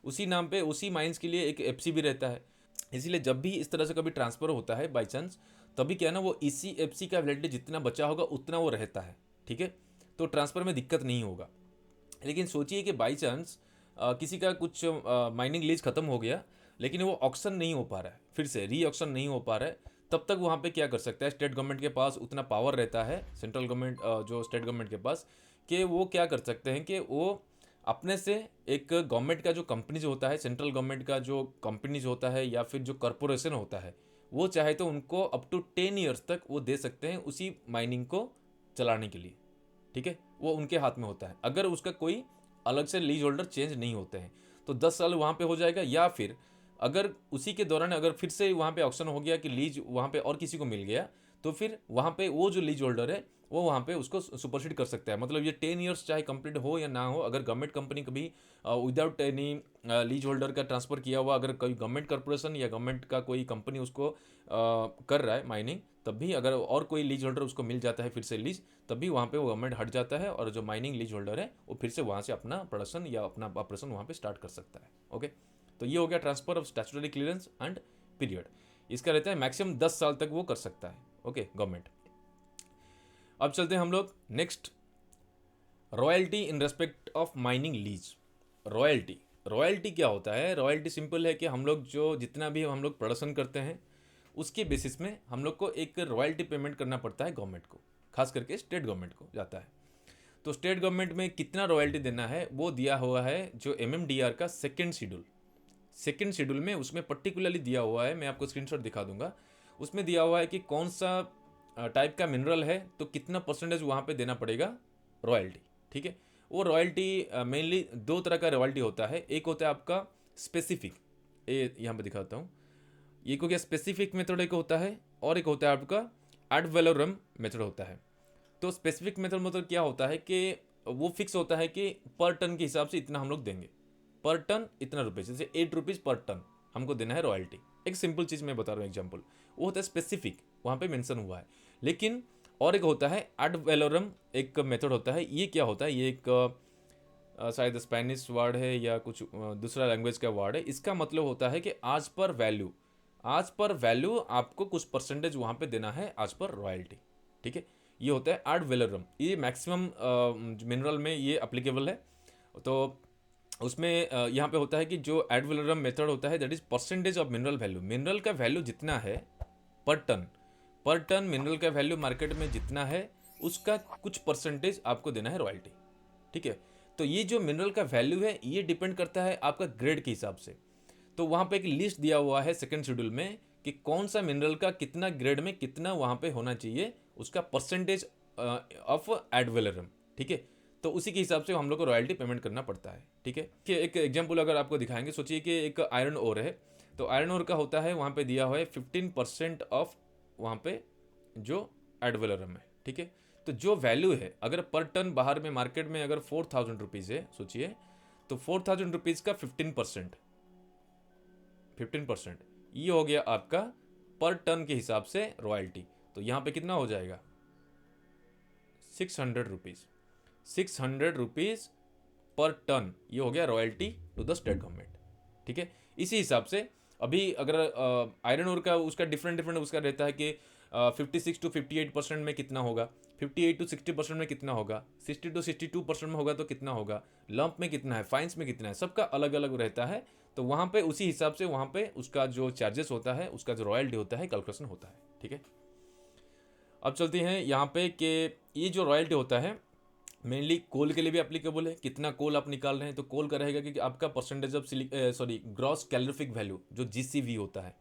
[SPEAKER 1] उसी नाम पे उसी माइंस के लिए एक एफसी भी रहता है। इसीलिए जब भी इस तरह से कभी ट्रांसफ़र होता है बाई चांस, तभी क्या है ना, वो ईसी एफसी का वैलिडिटी जितना बचा होगा उतना वो रहता है, ठीक है। तो ट्रांसफ़र में दिक्कत नहीं होगा। लेकिन सोचिए कि बाई चांस किसी का कुछ माइनिंग लीज ख़त्म हो गया, लेकिन वो ऑक्शन नहीं हो पा रहा है, फिर से री ऑक्शन नहीं हो पा रहा है, तब तक वहाँ पे क्या कर सकता है, स्टेट गवर्नमेंट के पास उतना पावर रहता है, सेंट्रल गवर्नमेंट जो स्टेट गवर्नमेंट के पास, कि वो क्या कर सकते हैं कि वो अपने से एक गवर्नमेंट का जो कंपनीज होता है, सेंट्रल गवर्नमेंट का जो कंपनीज होता है या फिर जो कॉरपोरेशन होता है, वो चाहे तो उनको अप टू 10 ईयर्स तक वो दे सकते हैं उसी माइनिंग को चलाने के लिए, ठीक है। वो उनके हाथ में होता है, अगर उसका कोई अलग से लीज होल्डर चेंज नहीं होते हैं तो 10 साल वहाँ पे हो जाएगा। या फिर अगर उसी के दौरान अगर फिर से वहाँ पे ऑप्शन हो गया कि लीज वहाँ पे और किसी को मिल गया, तो फिर वहाँ पे वो जो लीज होल्डर है वो वहाँ पे उसको सुपरसीड कर सकता है। मतलब ये 10 ईयर्स चाहे कंप्लीट हो या ना हो, अगर गवर्नमेंट कंपनी कभी विदाउट एनी लीज होल्डर का ट्रांसफ़र किया हुआ, अगर कोई गवर्नमेंट कॉर्पोरेशन या गवर्नमेंट का कोई कंपनी उसको कर रहा है माइनिंग, तब भी अगर और कोई लीज होल्डर उसको मिल जाता है फिर से लीज, तब भी वहाँ पे वो गवर्नमेंट हट जाता है और जो माइनिंग लीज होल्डर है वो फिर से वहाँ से अपना प्रोडक्शन या अपना ऑपरेशन वहाँ पे स्टार्ट कर सकता है। ओके, तो ये हो गया transfer of statutory clearance and period. इसका रहता है मैक्सिमम 10 साल तक वो कर सकता है, ओके, गवर्नमेंट। अब चलते हैं हम लोग next, royalty in respect of mining lease. Royalty, royalty क्या होता है? रॉयल्टी सिंपल है कि हम लोग जो जितना भी हम लोग प्रोडक्शन करते हैं उसके बेसिस में हम लोग को एक रॉयल्टी पेमेंट करना पड़ता है गवर्नमेंट को, खास करके स्टेट गवर्नमेंट को जाता है। तो स्टेट गवर्नमेंट में कितना रॉयल्टी देना है वो दिया हुआ है जो एमएमडीआर का सेकेंड शेड्यूल, सेकेंड शेड्यूल में उसमें पर्टिकुलरली दिया हुआ है। मैं आपको स्क्रीनशॉट दिखा दूंगा, उसमें दिया हुआ है कि कौन सा टाइप का मिनरल है तो कितना परसेंटेज वहाँ पे देना पड़ेगा रॉयल्टी, ठीक है। वो रॉयल्टी मेनली दो तरह का रॉयल्टी होता है, एक होता है आपका स्पेसिफिक, ये यहाँ पे दिखाता हूँ, ये को क्या स्पेसिफिक मेथड एक होता है, और एक होता है आपका एड वैलोरम मेथड होता है। तो स्पेसिफिक मेथड मतलब क्या होता है कि वो फिक्स होता है कि पर टन के हिसाब से इतना हम लोग देंगे, पर टन इतना रुपये, जैसे 8 रुपीज़ पर टन हमको देना है रॉयल्टी। एक सिंपल चीज़ मैं बता रहा हूँ एग्जाम्पल, वो होता है स्पेसिफिक, वहाँ पे मेंशन हुआ है। लेकिन और एक होता है एड वैलोरम, एक मेथड होता है। ये क्या होता है, ये एक शायद स्पेनिश वर्ड है या कुछ दूसरा लैंग्वेज का वर्ड है। इसका मतलब होता है कि आज पर वैल्यू, आज पर वैल्यू आपको कुछ परसेंटेज वहाँ पे देना है आज पर रॉयल्टी, ठीक है। ये होता है एड वैलोरम, ये मैक्सिमम मिनरल में ये अप्लीकेबल है। तो उसमें यहाँ पे होता है कि जो एड वैलोरम मेथड होता है that is percentage of mineral value, mineral का वैल्यू जितना है पर टन, पर टन मिनरल का वैल्यू मार्केट में जितना है उसका कुछ परसेंटेज आपको देना है रॉयल्टी, ठीक है। तो ये जो मिनरल का वैल्यू है ये डिपेंड करता है आपका ग्रेड के हिसाब से। तो वहाँ पे एक लिस्ट दिया हुआ है सेकंड शेड्यूल में कि कौन सा मिनरल का कितना ग्रेड में कितना वहाँ पे होना चाहिए उसका परसेंटेज ऑफ एड वैलोरम, ठीक है। तो उसी के हिसाब से हम लोग को रॉयल्टी पेमेंट करना पड़ता है, ठीक है। कि एक एग्जांपल अगर आपको दिखाएंगे, सोचिए कि एक आयरन ओर है, तो आयरन ओर का होता है वहाँ पे दिया हुआ है 15% ऑफ वहाँ पे जो एड वैलोरम है, ठीक है। तो जो वैल्यू है अगर पर टन बाहर में मार्केट में अगर 4000 रुपीज़ है सोचिए, तो 4000 रुपीज़ का 15%, 15% ये हो गया आपका पर टन के हिसाब से रॉयल्टी। तो यहाँ पे कितना हो जाएगा 600 रुपीज़, 600 रुपीज़ पर टन, ये हो गया royalty to the state government, ठीक है। इसी हिसाब से अभी अगर आयरन ओर का उसका डिफरेंट डिफरेंट उसका रहता है कि 56 to 58% में कितना होगा, 58 to 60% में कितना होगा, 60 to 62% में होगा तो कितना होगा, लंप में कितना है, फाइन्स में कितना है, सबका अलग अलग रहता है। तो वहाँ पे उसी हिसाब से वहाँ पे उसका जो चार्जेस होता है, उसका जो रॉयल्टी होता है, कैलकुलेशन होता है। ठीक है। अब चलते हैं यहाँ पे कि ये जो रॉयल्टी होता है मेनली कोल के लिए भी एप्लीकेबल है। कितना कोल आप निकाल रहे हैं तो कोल का रहेगा कि आपका percentage of gross calorific value जो जीसीवी होता है,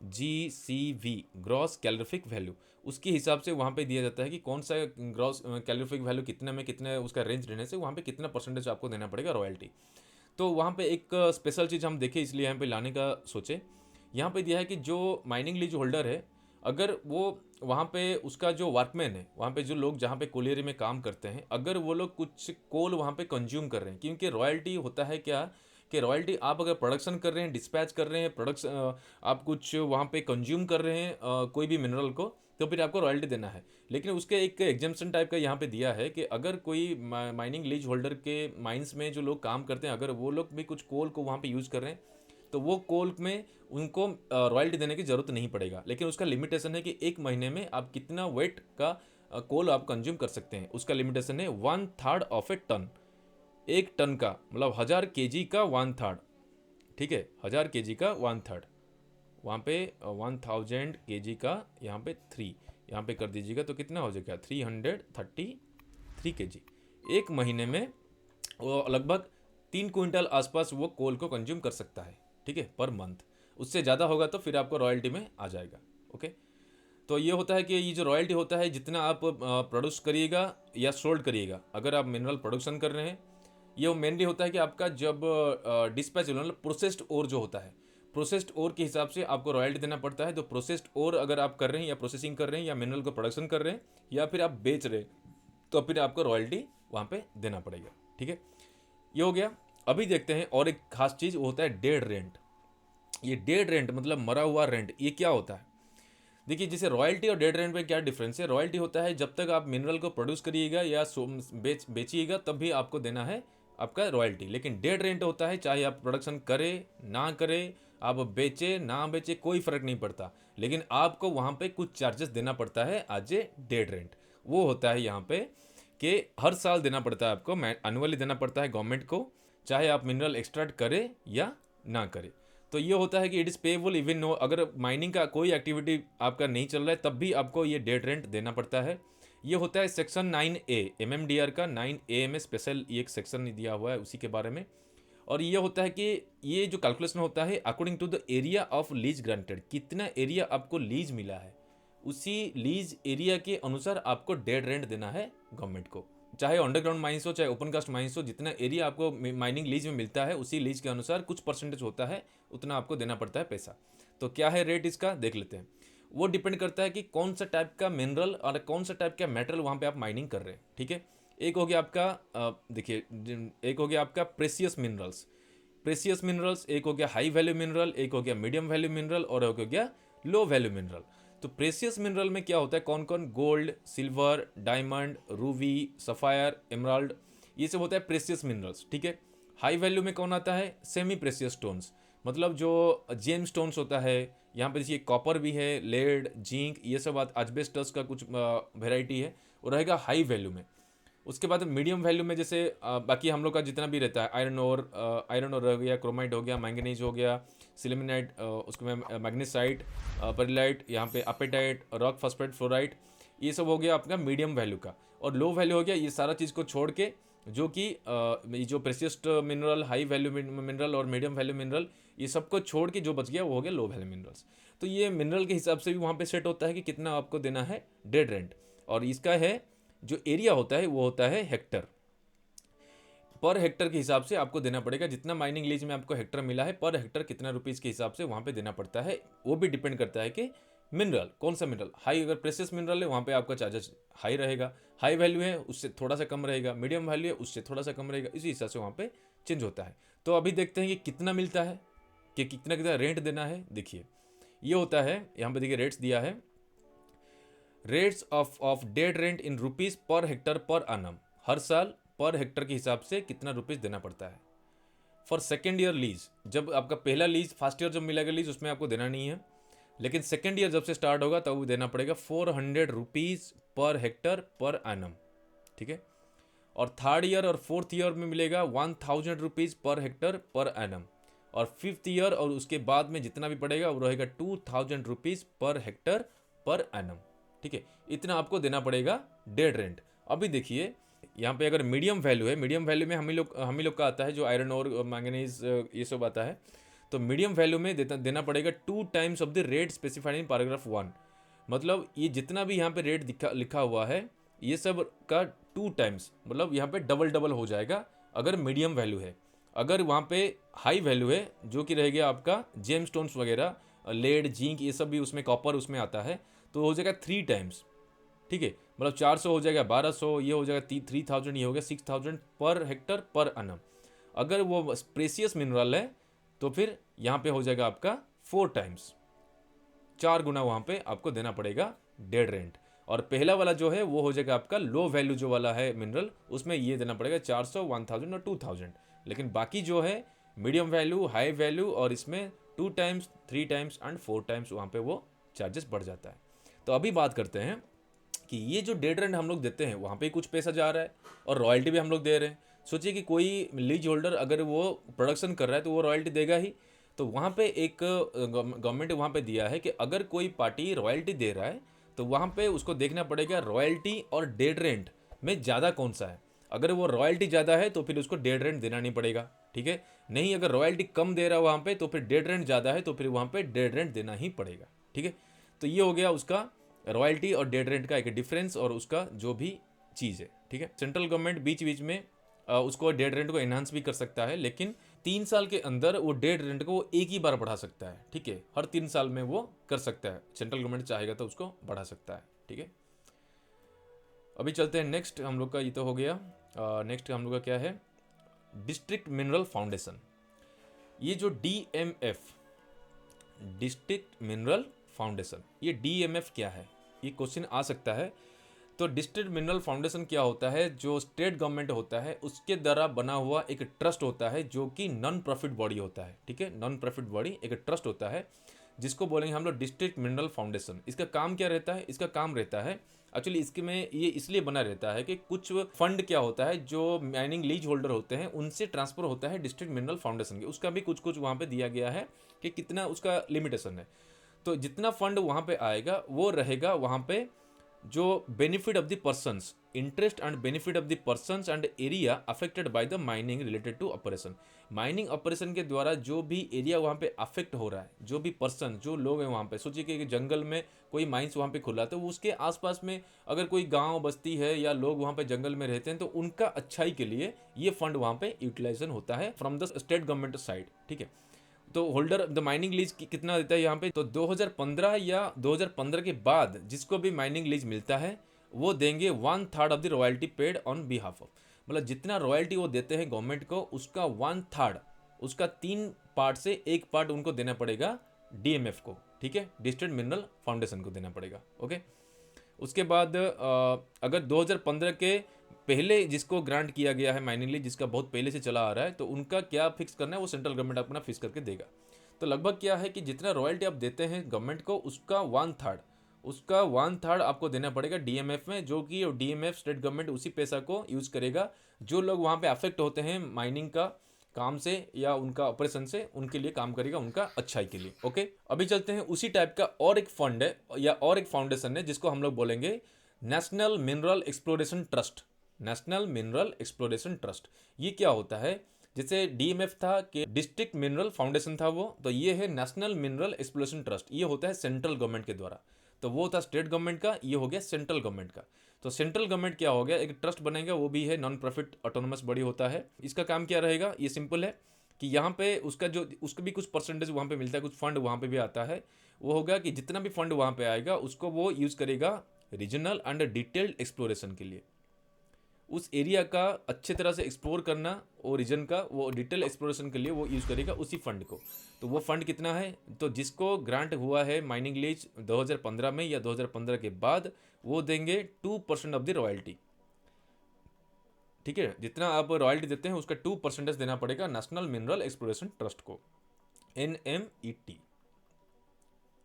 [SPEAKER 1] जीसीवी ग्रॉस कैलोरीफिक वैल्यू, उसके हिसाब से वहाँ पे दिया जाता है कि कौन सा ग्रॉस कैलोरीफिक वैल्यू कितने में कितने उसका रेंज रहने से वहाँ पे कितना परसेंटेज आपको देना पड़ेगा रॉयल्टी। तो वहाँ पे एक स्पेशल चीज़ हम देखें इसलिए यहाँ पे लाने का सोचे। यहाँ पे दिया है कि जो माइनिंग लीज होल्डर है, अगर वो वहाँ पे उसका जो वर्कमैन है, वहाँ पे जो लोग जहाँ पे कोलियरी में काम करते हैं, अगर वो लोग कुछ कोल वहाँ पे कंज्यूम कर रहे हैं, क्योंकि रॉयल्टी होता है क्या कि रॉयल्टी आप अगर प्रोडक्शन कर रहे हैं, डिस्पैच कर रहे हैं, आप कुछ वहाँ पे कंज्यूम कर रहे हैं कोई भी मिनरल को, तो फिर आपको रॉयल्टी देना है। लेकिन उसके एक एग्जाम्पशन टाइप का यहाँ पे दिया है कि अगर कोई माइनिंग लीज होल्डर के माइंस में जो लोग काम करते हैं, अगर वो लोग भी कुछ कोल को वहाँ पे यूज़ कर रहे हैं, तो वो कोल में उनको रॉयल्टी देने की ज़रूरत नहीं पड़ेगा। लेकिन उसका लिमिटेशन है कि 1 महीने में आप कितना वेट का कोल आप कंज्यूम कर सकते हैं। उसका लिमिटेशन है 1/3 ऑफ ए टन। 1 टन का मतलब 1000 kg का 1/3। ठीक है, 1000 kg का 1/3, वहाँ पे 1000 kg का यहाँ पे 3, यहाँ पे कर दीजिएगा तो कितना हो जाएगा 333 kg। 1 महीने में वो लगभग 3 क्विंटल आसपास वो कोल को कंज्यूम कर सकता है। ठीक है, पर मंथ। उससे ज़्यादा होगा तो फिर आपको रॉयल्टी में आ जाएगा। ओके। तो ये होता है कि ये जो रॉयल्टी होता है जितना आप प्रोड्यूस करिएगा या सोल्ड करिएगा, अगर आप मिनरल प्रोडक्शन कर रहे हैं, ये मेनली होता है कि आपका जब डिस्पैच मतलब प्रोसेस्ड ओर जो होता है, प्रोसेस्ड ओर के हिसाब से आपको रॉयल्टी देना पड़ता है। तो प्रोसेस्ड ओर अगर आप कर रहे हैं या प्रोसेसिंग कर रहे हैं या मिनरल को प्रोडक्शन कर रहे हैं या फिर आप बेच रहे हैं, तो फिर आपको रॉयल्टी वहाँ पे देना पड़ेगा। ठीक है, ये हो गया। अभी देखते हैं और एक खास चीज़, वो होता है डेड रेंट। ये डेड रेंट मतलब मरा हुआ रेंट, ये क्या होता है? देखिए, जैसे रॉयल्टी और डेड रेंट में क्या डिफरेंस है। रॉयल्टी होता है जब तक आप मिनरल को प्रोड्यूस करिएगा या बेचिएगा तब भी आपको देना है आपका रॉयल्टी। लेकिन डेड रेंट होता है चाहे आप प्रोडक्शन करें ना करें, आप बेचे ना बेचे, कोई फर्क नहीं पड़ता, लेकिन आपको वहाँ पे कुछ चार्जेस देना पड़ता है एज ए डेड रेंट। वो होता है यहाँ पे कि हर साल देना पड़ता है आपको, एनुअली देना पड़ता है गवर्नमेंट को, चाहे आप मिनरल एक्सट्रैक्ट करें या ना करें। तो ये होता है कि it is payable even know, अगर माइनिंग का कोई एक्टिविटी आपका नहीं चल रहा है तब भी आपको ये डेड रेंट देना पड़ता है। ये होता है सेक्शन 9A MMDR का 9A में स्पेशल ये एक सेक्शन दिया हुआ है उसी के बारे में। और ये होता है कि ये जो कैलकुलेशन होता है according to the area of lease granted, कितना एरिया आपको लीज मिला है, उसी लीज एरिया के अनुसार आपको डेड रेंट देना है गवर्नमेंट को। चाहे अंडरग्राउंड माइंस हो चाहे ओपन कास्ट माइंस हो, जितना एरिया आपको माइनिंग लीज में मिलता है उसी लीज के अनुसार कुछ परसेंटेज होता है, उतना आपको देना पड़ता है पैसा। तो क्या है रेट इसका देख लेते हैं। वो डिपेंड करता है कि कौन सा टाइप का मिनरल और कौन सा टाइप का मेटल वहाँ पे आप माइनिंग कर रहे हैं। ठीक है, एक हो गया आपका देखिए, एक हो गया आपका प्रेसियस मिनरल्स। प्रेसियस मिनरल्स एक हो गया हाई वैल्यू मिनरल, एक हो गया मीडियम वैल्यू मिनरल और एक हो गया लो वैल्यू मिनरल। तो प्रेसियस मिनरल में क्या होता है, कौन कौन, gold, silver, diamond, Ruby, sapphire, emerald, ये सब होता है प्रेसियस मिनरल्स। ठीक है। हाई वैल्यू में कौन आता है, सेमी प्रेसियस स्टोन्स, मतलब जो जेम स्टोन्स होता है। यहाँ पे देखिए कॉपर भी है, लेड, जिंक, ये सब एस्बेस्टस का कुछ वेराइटी है, वो रहेगा हाई वैल्यू में। उसके बाद मीडियम वैल्यू में जैसे बाकी हम लोग का जितना भी रहता है, आयरन ओर हो गया, क्रोमाइट हो गया, मैंगनीज हो गया, सिलेमिनाइट, उसके में मैग्नीसाइट, पेरिलाइट, यहाँ पे अपेटाइट, रॉक फॉस्फेट, फ्लोराइट, ये सब हो गया आपका मीडियम वैल्यू का। और लो वैल्यू हो गया ये सारा चीज़ को छोड़ के जो कि ये जो precious mineral, high value mineral और मीडियम वैल्यू मिनरल, ये सब को छोड़ के जो बच गया वो हो गया लो वैल्यू मिनरल्स। तो ये मिनरल के हिसाब से भी वहाँ पे सेट होता है कि कितना आपको देना है डेड रेंट। और इसका है जो एरिया होता है वो होता है हेक्टर, पर हेक्टर के हिसाब से आपको देना पड़ेगा। जितना माइनिंग लीज में आपको हेक्टर मिला है पर हेक्टर कितना रुपीज़ के हिसाब से वहाँ पे देना पड़ता है। वो भी डिपेंड करता है कि मिनरल कौन सा मिनरल, हाई अगर प्रेसियस मिनरल है वहाँ पे आपका चार्जेस हाई रहेगा, हाई वैल्यू है उससे थोड़ा सा कम रहेगा, मीडियम वैल्यू है उससे थोड़ा सा कम रहेगा, इसी हिसाब से वहाँ पे चेंज होता है। तो अभी देखते हैं कि कितना मिलता है, कि कितना कितना रेंट देना है। देखिए ये होता है, यहाँ पे देखिए रेट्स दिया है, rates of dead rent in rupees per hectare per annum, हर साल पर हेक्टर के हिसाब से कितना रुपीज़ देना पड़ता है। फॉर सेकेंड ईयर लीज, जब आपका पहला लीज, फर्स्ट ईयर जब मिलेगा लीज उसमें आपको देना नहीं है, लेकिन सेकेंड ईयर जब से स्टार्ट होगा तब वो देना पड़ेगा 400 rupees per hectare per annum, ठीक है। और थर्ड ईयर और फोर्थ ईयर में मिलेगा 1000 rupees per hectare per annum, और फिफ्थ ईयर और उसके बाद में जितना भी पड़ेगा वो रहेगा 2000 rupees per hectare per annum, ठीक है। इतना आपको देना पड़ेगा डेड रेंट। अभी देखिए यहाँ पे अगर मीडियम वैल्यू है, मीडियम वैल्यू में हम ही लोग का आता है जो आयरन और मैंगनीज ये सब आता है, तो मीडियम वैल्यू में देना पड़ेगा 2 times of the rate specified in paragraph 1। मतलब ये जितना भी यहाँ पे रेट लिखा हुआ है ये सब का 2 टाइम्स, मतलब यहाँ पे डबल डबल हो जाएगा अगर मीडियम वैल्यू है। अगर वहाँ पे हाई वैल्यू है जो कि रह गया आपका जेम स्टोन्स वगैरह, लेड, जिंक, ये सब भी उसमें, कॉपर उसमें आता है, तो हो जाएगा 3 टाइम्स, ठीक है। मतलब 400 हो जाएगा, 1200, ये हो जाएगा 3000, ये हो गया 6000 पर हेक्टर पर एनम। अगर वो प्रेसियस मिनरल है तो फिर यहाँ पे हो जाएगा आपका 4 टाइम्स, 4 गुना वहाँ पे आपको देना पड़ेगा डेड रेंट। और पहला वाला जो है वो हो जाएगा आपका लो वैल्यू जो वाला है मिनरल, उसमें ये देना पड़ेगा 400, 1000 और 2000। लेकिन बाकी जो है मीडियम वैल्यू, हाई वैल्यू, और इसमें 2 टाइम्स, 3 टाइम्स एंड 4 टाइम्स वहाँ पे वो चार्जेस बढ़ जाता है। तो अभी बात करते हैं कि ये जो डेड रेंट हम लोग देते हैं वहाँ पे कुछ पैसा जा रहा है और रॉयल्टी भी हम लोग दे रहे हैं। सोचिए कि कोई लीज होल्डर अगर वो प्रोडक्शन कर रहा है तो वो रॉयल्टी देगा ही। तो वहाँ पे एक गवर्नमेंट वहाँ पे दिया है कि अगर कोई पार्टी रॉयल्टी दे रहा है तो वहाँ पे उसको देखना पड़ेगा रॉयल्टी और डेड रेंट में ज़्यादा कौन सा है। अगर वो रॉयल्टी ज़्यादा है तो फिर उसको डेड रेंट देना नहीं पड़ेगा, ठीक है। नहीं, अगर रॉयल्टी कम दे रहा है वहाँ पे तो फिर डेड रेंट ज़्यादा है तो फिर वहाँ पे डेड रेंट देना ही पड़ेगा, ठीक है। तो ये हो गया उसका रॉयल्टी और डेड रेंट का एक डिफरेंस और उसका जो भी चीज़ है, ठीक है। सेंट्रल गवर्नमेंट बीच बीच में उसको डेड रेंट को एनहांस भी कर सकता है, लेकिन 3 साल के अंदर वो डेड रेंट को वो एक ही बार बढ़ा सकता है, ठीक है। हर 3 साल में वो कर सकता है, सेंट्रल गवर्नमेंट चाहेगा तो उसको बढ़ा सकता है, ठीक है। अभी चलते हैं नेक्स्ट, हम लोग का ये तो हो गया। नेक्स्ट हम लोग का क्या है, डिस्ट्रिक्ट मिनरल फाउंडेशन। ये जो DMF, डिस्ट्रिक्ट मिनरल फाउंडेशन, ये DMF क्या है, ये क्वेश्चन आ सकता है। तो डिस्ट्रिक्ट मिनरल फाउंडेशन क्या होता है, जो स्टेट गवर्नमेंट होता है उसके द्वारा बना हुआ एक ट्रस्ट होता है जो कि नॉन प्रॉफिट बॉडी होता है, ठीक है। नॉन प्रॉफिट बॉडी एक ट्रस्ट होता है जिसको बोलेंगे हम लोग डिस्ट्रिक्ट मिनरल फाउंडेशन। इसका काम क्या रहता है, इसका काम रहता है एक्चुअली इसके में ये इसलिए बना रहता है कि कुछ फंड क्या होता है जो माइनिंग लीज होल्डर होते हैं उनसे ट्रांसफर होता है डिस्ट्रिक्ट मिनरल फाउंडेशन के, उसका भी कुछ कुछ वहाँ पे दिया गया है कि कितना उसका लिमिटेशन है। तो जितना फंड वहाँ पे आएगा वो रहेगा वहाँ पे जो benefit of the persons, interest and benefit of the persons and area affected by the mining related to operation. Mining operation के द्वारा जो भी एरिया वहाँ पे अफेक्ट हो रहा है, जो भी पर्सन, जो लोग हैं वहाँ पे, सोचिए कि जंगल में कोई माइंस वहाँ पे खुला तो उसके आसपास में अगर कोई गांव बस्ती है या लोग वहाँ पे जंगल में रहते हैं तो उनका अच्छाई के लिए ये फंड वहाँ पे यूटिलाइजेशन होता है from the state government side, ठीक है। तो होल्डर द माइनिंग लीज कितना देता है यहाँ पे, तो 2015 या 2015 के बाद जिसको भी माइनिंग लीज मिलता है वो देंगे 1/3 of the royalty paid on behalf of. मतलब जितना रॉयल्टी वो देते हैं गवर्नमेंट को उसका 1/3, उसका 3 पार्ट से 1 पार्ट उनको देना पड़ेगा DMF को, ठीक है, डिस्ट्रिक्ट मिनरल फाउंडेशन को देना पड़ेगा, ओके। उसके बाद अगर 2015 के पहले जिसको ग्रांट किया गया है माइनिंग लीज, जिसका बहुत पहले से चला आ रहा है, तो उनका क्या फिक्स करना है वो सेंट्रल गवर्नमेंट अपना फिक्स करके देगा। तो लगभग क्या है कि जितना रॉयल्टी आप देते हैं गवर्नमेंट को उसका 1/3 आपको देना पड़ेगा DMF में, जो कि DMF स्टेट गवर्नमेंट उसी पैसा को यूज करेगा जो लोग वहाँ पे अफेक्ट होते हैं माइनिंग का काम से या उनका ऑपरेशन से, उनके लिए काम करेगा, उनका अच्छाई के लिए, ओके। अभी चलते हैं उसी टाइप का और एक फंड है या और एक फाउंडेशन है जिसको हम लोग बोलेंगे national mineral exploration trust. National mineral exploration trust ये क्या होता है, जैसे DMF था कि डिस्ट्रिक्ट मिनरल फाउंडेशन था वो, तो ये है नेशनल मिनरल एक्सप्लोरेशन ट्रस्ट, ये होता है सेंट्रल गवर्नमेंट के द्वारा। तो वो था स्टेट गवर्नमेंट का, ये हो गया सेंट्रल गवर्नमेंट का। तो सेंट्रल गवर्नमेंट क्या हो गया, एक ट्रस्ट बनेगा, वो भी है नॉन प्रॉफिट ऑटोनोमस बॉडी होता है। इसका काम क्या रहेगा, ये सिंपल है कि यहाँ पे उसका भी कुछ परसेंटेज वहाँ पे मिलता है, कुछ फंड वहाँ पे भी आता है। वो होगा कि जितना भी फंड वहाँ पे आएगा उसको वो यूज़ करेगा रीजनल एंड डिटेल्ड एक्सप्लोरेशन के लिए, उस एरिया का अच्छे तरह से एक्सप्लोर करना और रीजन का वो डिटेल एक्सप्लोरेशन के लिए वो यूज़ करेगा उसी फंड को। तो वो फंड कितना है, तो जिसको ग्रांट हुआ है माइनिंग लीज 2015 में या 2015 के बाद वो देंगे 2% ऑफ द रॉयल्टी, ठीक है, जितना आप रॉयल्टी देते हैं उसका 2% देना पड़ेगा नेशनल मिनरल एक्सप्लोरेशन ट्रस्ट को, NMET।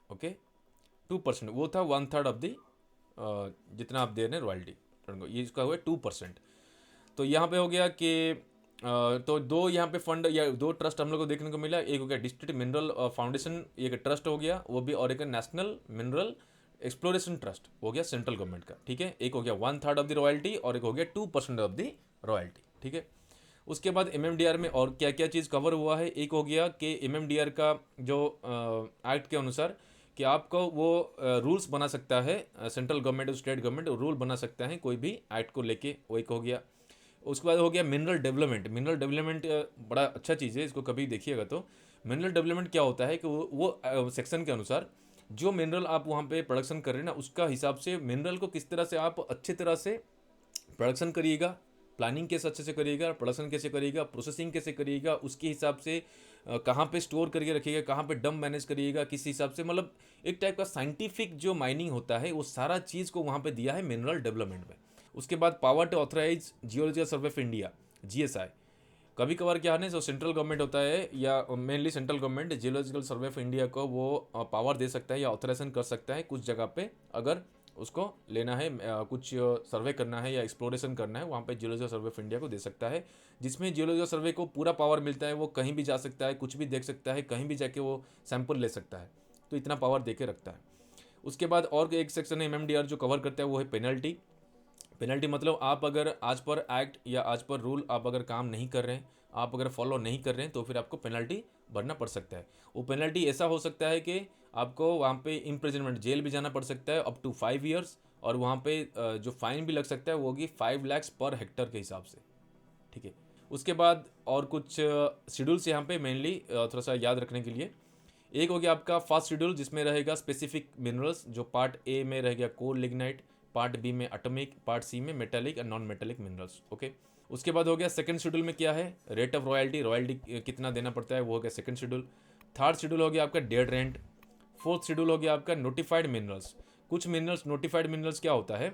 [SPEAKER 1] ओके, 2%, वो था 1/3 ऑफ द जितना आप दे रहे हैं रॉयल्टी, ये इसका हुआ 2%। तो यहाँ पे हो गया कि तो दो यहाँ पे फंड या दो ट्रस्ट हम लोग को देखने को मिला। एक हो गया डिस्ट्रिक्ट मिनरल फाउंडेशन, एक ट्रस्ट हो गया वो भी, और एक नेशनल मिनरल एक्सप्लोरेशन ट्रस्ट हो गया सेंट्रल गवर्नमेंट का। ठीक है, एक हो गया 1/3 ऑफ द रॉयल्टी और एक हो गया 2% ऑफ द रॉयल्टी। ठीक है, उसके बाद MMDR में और क्या क्या चीज़ कवर हुआ है। एक हो गया कि MMDR का जो एक्ट के अनुसार कि आपको वो रूल्स बना सकता है सेंट्रल गवर्नमेंट और स्टेट गवर्नमेंट रूल बना सकता है कोई भी एक्ट को लेके, वो एक हो गया। उसके बाद हो गया मिनरल डेवलपमेंट। मिनरल डेवलपमेंट बड़ा अच्छा चीज़ है, इसको कभी देखिएगा तो। मिनरल डेवलपमेंट क्या होता है कि वो सेक्शन के अनुसार जो मिनरल आप वहाँ पे प्रोडक्शन कर रहे हैं ना, उसका हिसाब से मिनरल को किस तरह से आप अच्छी तरह से प्रोडक्शन करिएगा, प्लानिंग कैसे अच्छे से करिएगा, प्रोडक्शन कैसे करिएगा, प्रोसेसिंग कैसे करिएगा, उसके हिसाब से कहाँ पे स्टोर करके रखिएगा, कहाँ पे डंप मैनेज करिएगा, किस हिसाब से, मतलब एक टाइप का साइंटिफिक जो माइनिंग होता है वो सारा चीज़ को वहाँ पे दिया है मिनरल डेवलपमेंट में। उसके बाद power to authorise geological survey of India, GSI। कभी कभार क्या है ना, जो सेंट्रल गवर्नमेंट होता है या mainly central government geological survey of India को वो पावर दे सकता है या ऑथराइजेशन कर सकता है कुछ जगह पे, अगर उसको लेना है कुछ सर्वे करना है या एक्सप्लोरेशन करना है, वहाँ पे जियोलॉजिकल सर्वे ऑफ इंडिया को दे सकता है, जिसमें जियोलॉजिकल सर्वे को पूरा पावर मिलता है। वो कहीं भी जा सकता है, कुछ भी देख सकता है, कहीं भी जाके वो सैंपल ले सकता है, तो इतना पावर दे के रखता है। उसके बाद और एक सेक्शन है MMDR जो कवर करता है, वो है पेनल्टी। पेनल्टी मतलब आप अगर आज पर एक्ट या आज पर रूल आप अगर काम नहीं कर रहे हैं, आप अगर फॉलो नहीं कर रहे हैं, तो फिर आपको पेनल्टी भरना पड़ सकता है। वो पेनल्टी ऐसा हो सकता है कि आपको वहाँ पे इम्प्रिजनमेंट, जेल भी जाना पड़ सकता है अप टू 5 ईयर्स, और वहाँ पे जो फाइन भी लग सकता है वो होगी 5 लाख पर हेक्टर के हिसाब से। ठीक है, उसके बाद और कुछ शेड्यूल्स यहाँ पे मेनली थोड़ा सा याद रखने के लिए। एक हो गया आपका फर्स्ट शेड्यूल, जिसमें रहेगा स्पेसिफिक मिनरल्स, जो पार्ट ए में रह गया कोल लिग्नाइट, पार्ट बी में एटॉमिक, पार्ट सी में मेटालिक और नॉन मेटालिक मिनरल्स। ओके, उसके बाद हो गया सेकंड शेड्यूल में क्या है, रेट ऑफ रॉयल्टी, रॉयल्टी कितना देना पड़ता है, वो हो गया सेकंड शेड्यूल। थर्ड शेड्यूल हो गया आपका डेड रेंट। फोर्थ शेड्यूल हो गया आपका नोटिफाइड मिनरल्स। कुछ मिनरल्स, नोटिफाइड मिनरल्स क्या होता है,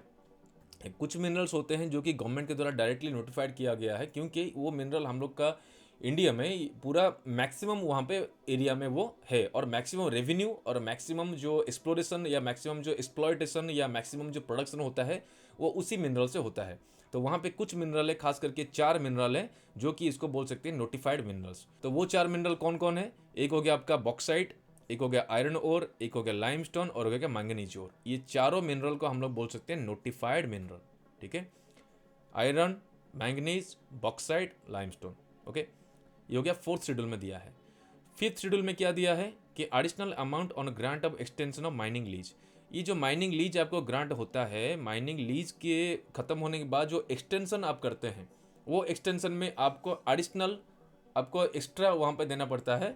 [SPEAKER 1] कुछ मिनरल्स होते हैं जो कि गवर्नमेंट के द्वारा डायरेक्टली नोटिफाइड किया गया है, क्योंकि वो मिनरल हम लोग का इंडिया में पूरा मैक्सिमम वहाँ पे एरिया में वो है, और मैक्सिमम रेवेन्यू और मैक्सिमम जो एक्सप्लोरेशन या मैक्सिमम जो एक्सप्लॉयटेशन या मैक्सिमम जो प्रोडक्शन होता है वो उसी मिनरल से होता है। तो वहाँ पे कुछ मिनरल है, खास करके 4 मिनरल है जो कि इसको बोल सकते हैं नोटिफाइड मिनरल्स। तो वो 4 मिनरल कौन कौन है, एक हो गया आपका बॉक्साइट, एक हो गया आयरन ओर, एक हो गया लाइमस्टोन और हो गया मैंगनीज ओर। ये चारों मिनरल को हम लोग बोल सकते हैं नोटिफाइड मिनरल। ठीक है, iron, manganese, bauxite, limestone. Okay, ये हो गया फोर्थ शेड्यूल में दिया है। फिफ्थ शेड्यूल में क्या दिया है कि additional amount on grant of extension of mining lease. ये जो माइनिंग लीज आपको ग्रांट होता है, माइनिंग लीज के खत्म होने के बाद जो एक्सटेंशन आप करते हैं, वो एक्सटेंशन में आपको एडिशनल, आपको एक्स्ट्रा वहाँ पे देना पड़ता है,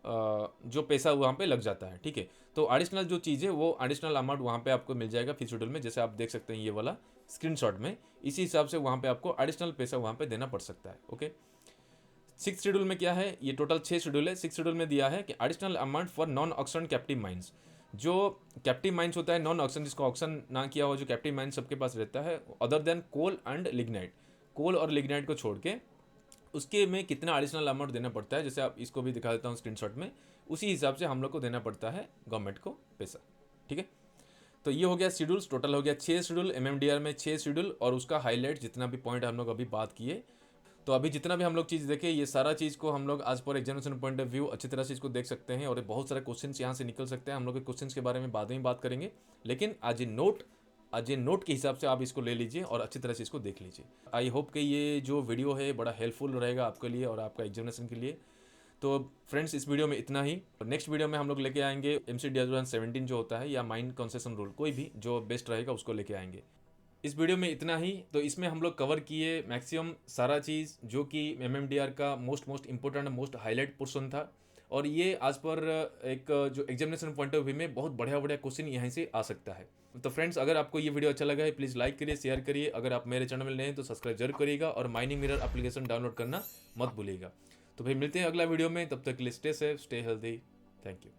[SPEAKER 1] जो पैसा वहाँ पे लग जाता है। ठीक है, तो एडिशनल जो चीज़ है वो एडिशनल अमाउंट वहाँ पे आपको मिल जाएगा फिफ्थ शेड्यूल में, जैसे आप देख सकते हैं ये वाला स्क्रीनशॉट में, इसी हिसाब से वहाँ पे आपको एडिशनल पैसा वहाँ पे देना पड़ सकता है। ओके, सिक्स शेड्यूल में क्या है, ये टोटल 6 शेड्यूल है। सिक्स शेड्यूल में दिया है कि additional amount for non auction captive mines. जो कैप्टिव माइंस होता है नॉन ऑक्शन, जिसको ऑक्शन ना किया हो, जो कैप्टिव माइंस सबके पास रहता है, other than coal and lignite, coal और लिग्नाइट को छोड़ के, उसके में कितना एडिशनल अमाउंट देना पड़ता है, जैसे आप इसको भी दिखा देता हूँ स्क्रीनशॉट में, उसी हिसाब से हम लोग को देना पड़ता है गवर्नमेंट को पैसा। ठीक है, तो ये हो गया शेड्यूल्स, टोटल हो गया 6 शेड्यूल, MMDR में 6 शेड्यूल, और उसका हाईलाइट जितना भी पॉइंट हम लोग अभी बात किए। तो अभी जितना भी हम लोग चीज़ देखें, ये सारा चीज़ को हम लोग आज पर एग्जामिनेशन पॉइंट ऑफ व्यू अच्छी तरह से इसको देख सकते हैं, और बहुत सारे क्वेश्चंस यहाँ से निकल सकते हैं। हम लोग के क्वेश्चंस के बारे में बाद में बात करेंगे, लेकिन आज ये नोट के हिसाब से आप इसको ले लीजिए और अच्छी तरह से इसको देख लीजिए। आई होप कि ये जो वीडियो है बड़ा हेल्पफुल रहेगा आपके लिए और आपका एग्जामिनेशन के लिए। तो फ्रेंड्स, इस वीडियो में इतना ही। नेक्स्ट वीडियो में हम लोग लेके आएंगे MCDR 2017 जो होता है, या माइन कंसेशन रूल, कोई भी जो बेस्ट रहेगा उसको लेके आएंगे। इस वीडियो में इतना ही। तो इसमें हम लोग कवर किए मैक्सिमम सारा चीज़ जो कि MMDR का most important, most highlight portion था, और ये आज पर एक जो एग्जामिनेशन पॉइंट ऑफ व्यू में बहुत बढ़िया क्वेश्चन यहीं से आ सकता है। तो फ्रेंड्स, अगर आपको ये वीडियो अच्छा लगा है प्लीज़ लाइक करिए, शेयर करिए। अगर आप मेरे चैनल में नए हैं तो सब्सक्राइब जरूर करिएगा, और माइनिंग मिरर एप्लीकेशन डाउनलोड करना मत भूलिएगा। तो फिर मिलते हैं अगला वीडियो में, तब तक के लिए stay safe, stay healthy. Thank you.